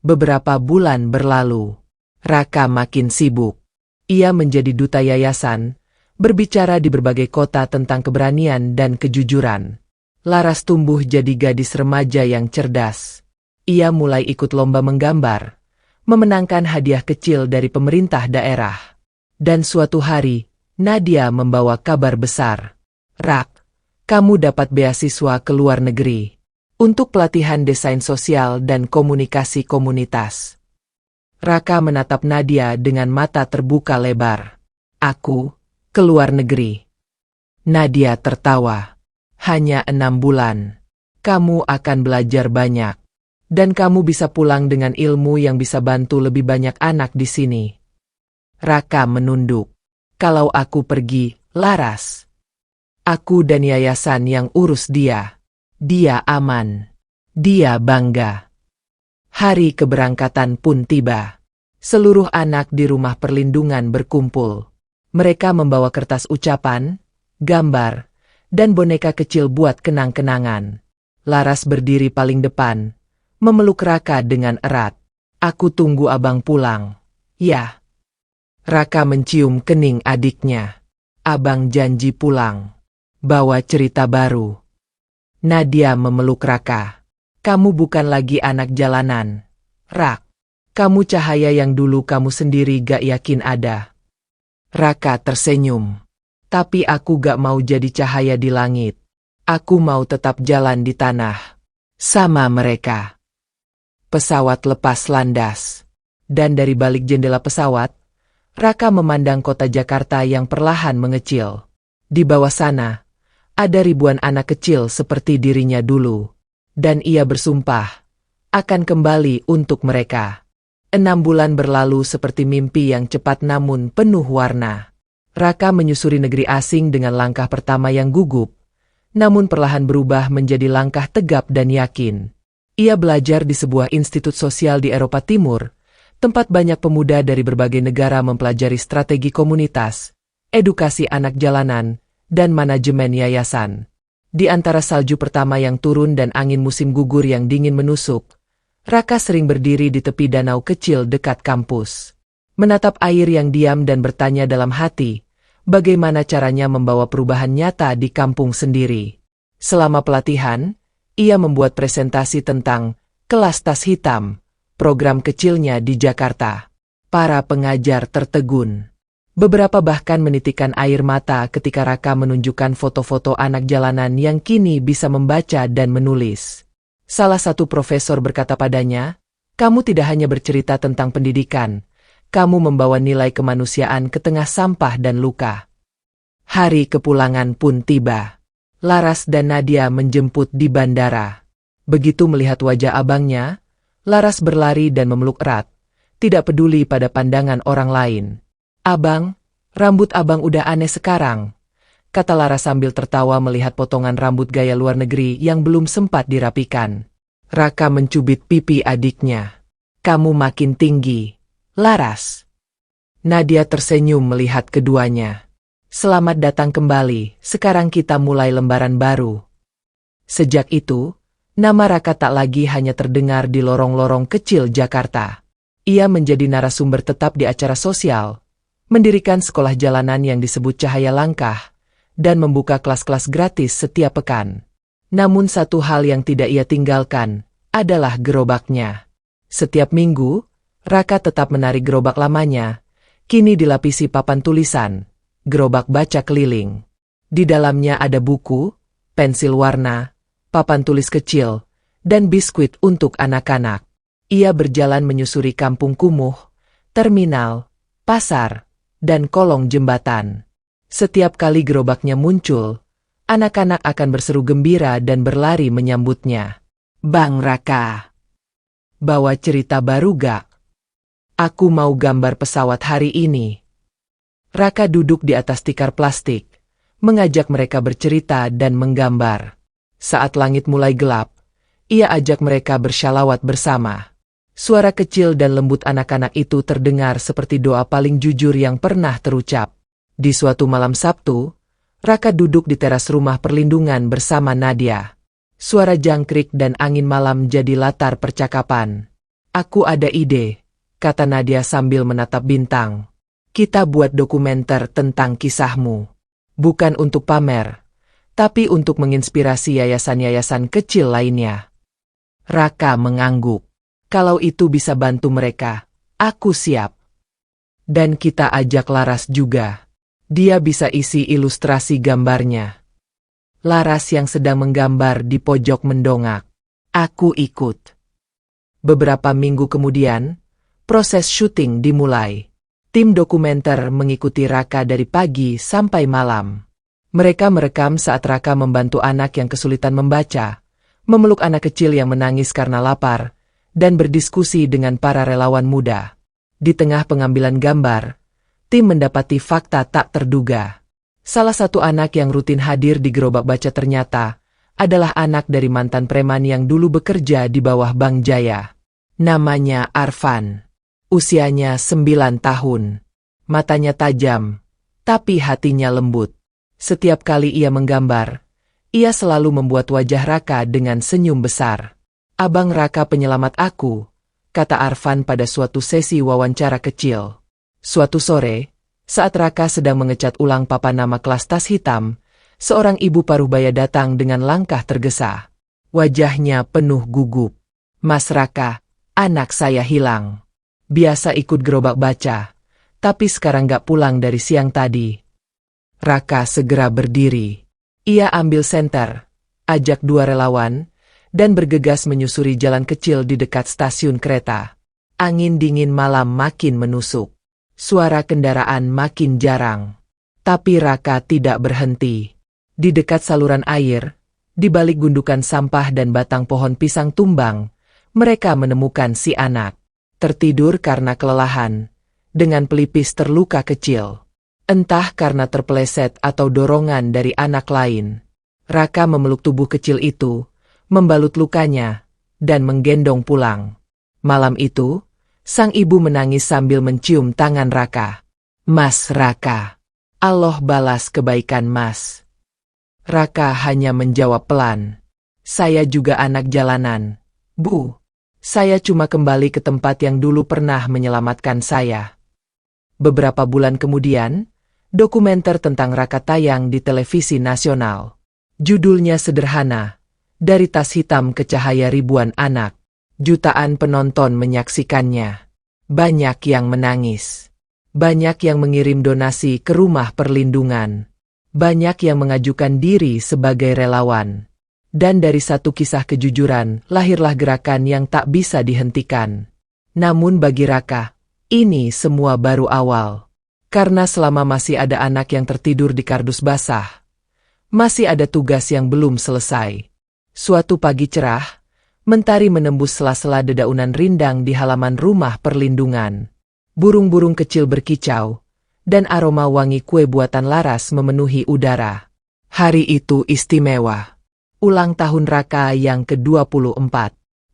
Beberapa bulan berlalu. Raka makin sibuk. Ia menjadi duta yayasan, berbicara di berbagai kota tentang keberanian dan kejujuran. Laras tumbuh jadi gadis remaja yang cerdas. Ia mulai ikut lomba menggambar, memenangkan hadiah kecil dari pemerintah daerah. Dan suatu hari, Nadia membawa kabar besar. Rak, kamu dapat beasiswa ke luar negeri untuk pelatihan desain sosial dan komunikasi komunitas. Raka menatap Nadia dengan mata terbuka lebar. Aku, ke luar negeri. Nadia tertawa. Hanya 6 bulan. Kamu akan belajar banyak. Dan kamu bisa pulang dengan ilmu yang bisa bantu lebih banyak anak di sini. Raka menunduk. Kalau aku pergi, Laras. Aku dan yayasan yang urus dia. Dia aman. Dia bangga. Hari keberangkatan pun tiba. Seluruh anak di rumah perlindungan berkumpul. Mereka membawa kertas ucapan, gambar, dan boneka kecil buat kenang-kenangan. Laras berdiri paling depan, memeluk Raka dengan erat. Aku tunggu abang pulang. Ya. Raka mencium kening adiknya. Abang janji pulang. Bawa cerita baru. Nadia memeluk Raka. Kamu bukan lagi anak jalanan. Rak. Kamu cahaya yang dulu kamu sendiri gak yakin ada. Raka tersenyum. Tapi aku gak mau jadi cahaya di langit. Aku mau tetap jalan di tanah. Sama mereka. Pesawat lepas landas. Dan dari balik jendela pesawat, Raka memandang kota Jakarta yang perlahan mengecil. Di bawah sana, ada ribuan anak kecil seperti dirinya dulu. Dan ia bersumpah, akan kembali untuk mereka. 6 bulan berlalu seperti mimpi yang cepat namun penuh warna. Raka menyusuri negeri asing dengan langkah pertama yang gugup, namun perlahan berubah menjadi langkah tegap dan yakin. Ia belajar di sebuah institut sosial di Eropa Timur, tempat banyak pemuda dari berbagai negara mempelajari strategi komunitas, edukasi anak jalanan, dan manajemen yayasan. Di antara salju pertama yang turun dan angin musim gugur yang dingin menusuk, Raka sering berdiri di tepi danau kecil dekat kampus. Menatap air yang diam dan bertanya dalam hati, bagaimana caranya membawa perubahan nyata di kampung sendiri. Selama pelatihan, ia membuat presentasi tentang kelas tas hitam, program kecilnya di Jakarta. Para pengajar tertegun. Beberapa bahkan menitikkan air mata ketika Raka menunjukkan foto-foto anak jalanan yang kini bisa membaca dan menulis. Salah satu profesor berkata padanya, "Kamu tidak hanya bercerita tentang pendidikan, kamu membawa nilai kemanusiaan ke tengah sampah dan luka." Hari kepulangan pun tiba. Laras dan Nadia menjemput di bandara. Begitu melihat wajah abangnya, Laras berlari dan memeluk erat, tidak peduli pada pandangan orang lain. "Abang, rambut abang udah aneh sekarang," kata Laras sambil tertawa melihat potongan rambut gaya luar negeri yang belum sempat dirapikan. Raka mencubit pipi adiknya. "Kamu makin tinggi, Laras." Nadia tersenyum melihat keduanya. "Selamat datang kembali, sekarang kita mulai lembaran baru." Sejak itu, nama Raka tak lagi hanya terdengar di lorong-lorong kecil Jakarta. Ia menjadi narasumber tetap di acara sosial, mendirikan sekolah jalanan yang disebut Cahaya Langkah, dan membuka kelas-kelas gratis setiap pekan. Namun satu hal yang tidak ia tinggalkan, adalah gerobaknya. Setiap minggu, Raka tetap menarik gerobak lamanya, kini dilapisi papan tulisan, gerobak baca keliling. Di dalamnya ada buku, pensil warna, papan tulis kecil, dan biskuit untuk anak-anak. Ia berjalan menyusuri kampung kumuh, terminal, pasar, dan kolong jembatan. Setiap kali gerobaknya muncul, anak-anak akan berseru gembira dan berlari menyambutnya. "Bang Raka, bawa cerita baru gak? Aku mau gambar pesawat hari ini." Raka duduk di atas tikar plastik, mengajak mereka bercerita dan menggambar. Saat langit mulai gelap, ia ajak mereka bersyalawat bersama. Suara kecil dan lembut anak-anak itu terdengar seperti doa paling jujur yang pernah terucap. Di suatu malam Sabtu, Raka duduk di teras rumah perlindungan bersama Nadia. Suara jangkrik dan angin malam jadi latar percakapan. "Aku ada ide," kata Nadia sambil menatap bintang. "Kita buat dokumenter tentang kisahmu. Bukan untuk pamer, tapi untuk menginspirasi yayasan-yayasan kecil lainnya." Raka mengangguk. "Kalau itu bisa bantu mereka, aku siap. Dan kita ajak Laras juga. Dia bisa isi ilustrasi gambarnya." Laras yang sedang menggambar di pojok mendongak. "Aku ikut." Beberapa minggu kemudian, proses syuting dimulai. Tim dokumenter mengikuti Raka dari pagi sampai malam. Mereka merekam saat Raka membantu anak yang kesulitan membaca, memeluk anak kecil yang menangis karena lapar, dan berdiskusi dengan para relawan muda. Di tengah pengambilan gambar, tim mendapati fakta tak terduga. Salah satu anak yang rutin hadir di gerobak baca ternyata adalah anak dari mantan preman yang dulu bekerja di bawah Bank Jaya. Namanya Arfan. Usianya 9 tahun. Matanya tajam, tapi hatinya lembut. Setiap kali ia menggambar, ia selalu membuat wajah Raka dengan senyum besar. "Abang Raka penyelamat aku," kata Arfan pada suatu sesi wawancara kecil. Suatu sore, saat Raka sedang mengecat ulang papan nama kelas tas hitam, seorang ibu paruhbaya datang dengan langkah tergesa. Wajahnya penuh gugup. "Mas Raka, anak saya hilang. Biasa ikut gerobak baca, tapi sekarang gak pulang dari siang tadi." Raka segera berdiri. Ia ambil senter, ajak 2 relawan, dan bergegas menyusuri jalan kecil di dekat stasiun kereta. Angin dingin malam makin menusuk. Suara kendaraan makin jarang. Tapi Raka tidak berhenti. Di dekat saluran air, di balik gundukan sampah dan batang pohon pisang tumbang, mereka menemukan si anak. Tertidur karena kelelahan, dengan pelipis terluka kecil. Entah karena terpeleset atau dorongan dari anak lain. Raka memeluk tubuh kecil itu, membalut lukanya, dan menggendong pulang. Malam itu, sang ibu menangis sambil mencium tangan Raka. "Mas Raka, Allah balas kebaikan Mas." Raka hanya menjawab pelan, "Saya juga anak jalanan, Bu. Saya cuma kembali ke tempat yang dulu pernah menyelamatkan saya." Beberapa bulan kemudian, dokumenter tentang Raka tayang di televisi nasional. Judulnya sederhana, "Dari Tas Hitam ke Cahaya Ribuan Anak." Jutaan penonton menyaksikannya. Banyak yang menangis. Banyak yang mengirim donasi ke rumah perlindungan. Banyak yang mengajukan diri sebagai relawan. Dan dari satu kisah kejujuran, lahirlah gerakan yang tak bisa dihentikan. Namun bagi Raka, ini semua baru awal. Karena selama masih ada anak yang tertidur di kardus basah, masih ada tugas yang belum selesai. Suatu pagi cerah, mentari menembus sela-sela dedaunan rindang di halaman rumah perlindungan. Burung-burung kecil berkicau, dan aroma wangi kue buatan Laras memenuhi udara. Hari itu istimewa. Ulang tahun Raka yang ke-24.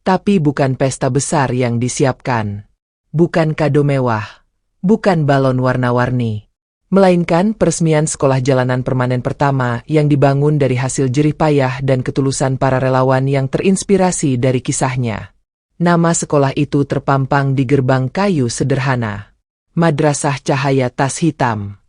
Tapi bukan pesta besar yang disiapkan. Bukan kado mewah. Bukan balon warna-warni. Melainkan peresmian sekolah jalanan permanen pertama yang dibangun dari hasil jerih payah dan ketulusan para relawan yang terinspirasi dari kisahnya. Nama sekolah itu terpampang di gerbang kayu sederhana. Madrasah Cahaya Tas Hitam.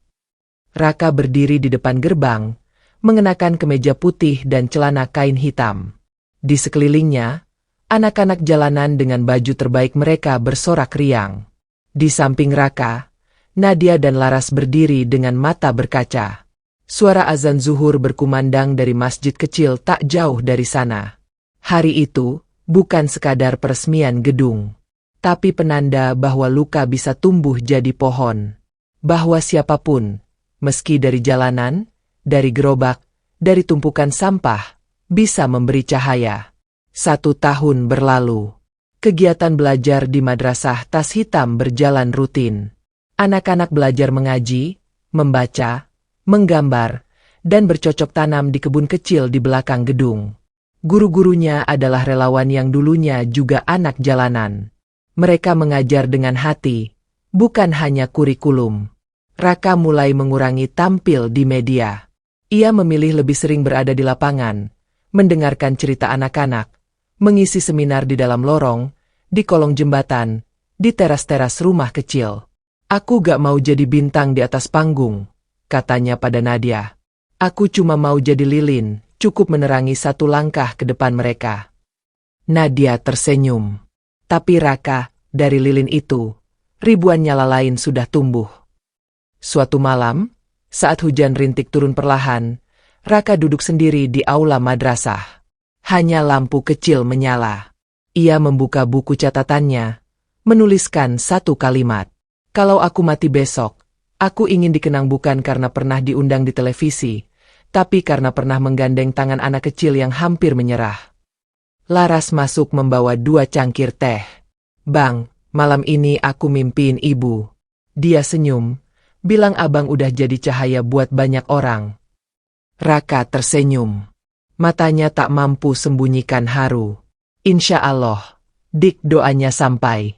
Raka berdiri di depan gerbang, mengenakan kemeja putih dan celana kain hitam. Di sekelilingnya, anak-anak jalanan dengan baju terbaik mereka bersorak riang. Di samping Raka, Nadia dan Laras berdiri dengan mata berkaca. Suara azan zuhur berkumandang dari masjid kecil tak jauh dari sana. Hari itu bukan sekadar peresmian gedung, tapi penanda bahwa luka bisa tumbuh jadi pohon. Bahwa siapapun, meski dari jalanan, dari gerobak, dari tumpukan sampah, bisa memberi cahaya. 1 tahun berlalu. Kegiatan belajar di Madrasah Tas Hitam berjalan rutin. Anak-anak belajar mengaji, membaca, menggambar, dan bercocok tanam di kebun kecil di belakang gedung. Guru-gurunya adalah relawan yang dulunya juga anak jalanan. Mereka mengajar dengan hati, bukan hanya kurikulum. Raka mulai mengurangi tampil di media. Ia memilih lebih sering berada di lapangan, mendengarkan cerita anak-anak, mengisi seminar di dalam lorong, di kolong jembatan, di teras-teras rumah kecil. "Aku gak mau jadi bintang di atas panggung," katanya pada Nadia. "Aku cuma mau jadi lilin, cukup menerangi satu langkah ke depan mereka." Nadia tersenyum. Tapi Raka, dari lilin itu, ribuan nyala lain sudah tumbuh. Suatu malam, saat hujan rintik turun perlahan, Raka duduk sendiri di aula madrasah. Hanya lampu kecil menyala. Ia membuka buku catatannya, menuliskan satu kalimat. "Kalau aku mati besok, aku ingin dikenang bukan karena pernah diundang di televisi, tapi karena pernah menggandeng tangan anak kecil yang hampir menyerah." Laras masuk membawa 2 cangkir teh. "Bang, malam ini aku mimpiin ibu." Dia senyum, bilang abang udah jadi cahaya buat banyak orang. Raka tersenyum. Matanya tak mampu sembunyikan haru. "Insya Allah, Dik, doanya sampai."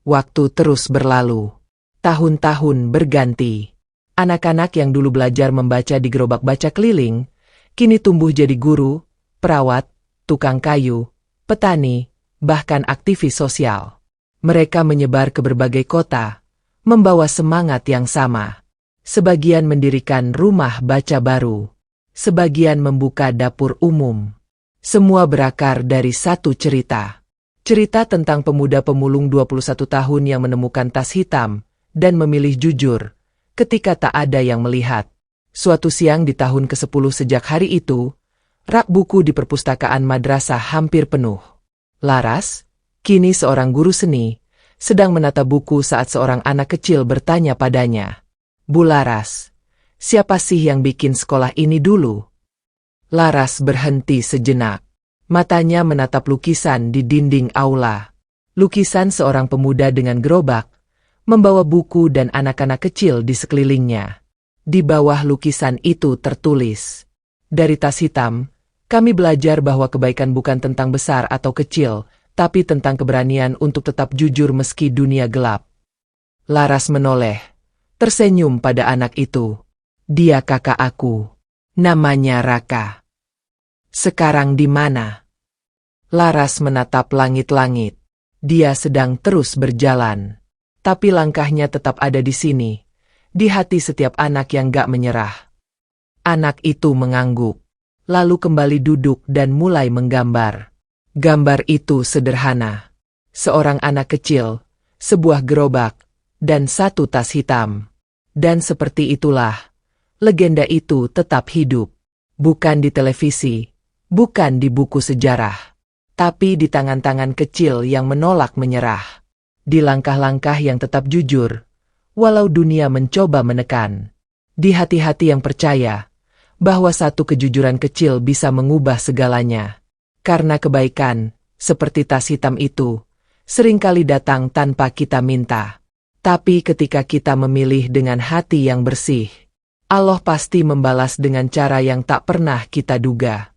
Waktu terus berlalu. Tahun-tahun berganti. Anak-anak yang dulu belajar membaca di gerobak baca keliling, kini tumbuh jadi guru, perawat, tukang kayu, petani, bahkan aktivis sosial. Mereka menyebar ke berbagai kota, membawa semangat yang sama. Sebagian mendirikan rumah baca baru. Sebagian membuka dapur umum. Semua berakar dari satu cerita. Cerita tentang pemuda pemulung 21 tahun yang menemukan tas hitam dan memilih jujur ketika tak ada yang melihat. Suatu siang di tahun ke-10 sejak hari itu, rak buku di perpustakaan madrasah hampir penuh. Laras, kini seorang guru seni, sedang menata buku saat seorang anak kecil bertanya padanya, "Bu Laras, siapa sih yang bikin sekolah ini dulu?" Laras berhenti sejenak. Matanya menatap lukisan di dinding aula. Lukisan seorang pemuda dengan gerobak, membawa buku dan anak-anak kecil di sekelilingnya. Di bawah lukisan itu tertulis, "Dari tas hitam, kami belajar bahwa kebaikan bukan tentang besar atau kecil, tapi tentang keberanian untuk tetap jujur meski dunia gelap." Laras menoleh, tersenyum pada anak itu. "Dia kakak aku. Namanya Raka." "Sekarang di mana?" Laras menatap langit-langit. Dia sedang terus berjalan. Tapi langkahnya tetap ada di sini, di hati setiap anak yang gak menyerah. Anak itu mengangguk, lalu kembali duduk dan mulai menggambar. Gambar itu sederhana. Seorang anak kecil, sebuah gerobak, dan satu tas hitam. Dan seperti itulah, legenda itu tetap hidup. Bukan di televisi, bukan di buku sejarah, tapi di tangan-tangan kecil yang menolak menyerah. Di langkah-langkah yang tetap jujur, walau dunia mencoba menekan. Di hati-hati yang percaya bahwa satu kejujuran kecil bisa mengubah segalanya. Karena kebaikan, seperti tas hitam itu, seringkali datang tanpa kita minta. Tapi ketika kita memilih dengan hati yang bersih, Allah pasti membalas dengan cara yang tak pernah kita duga.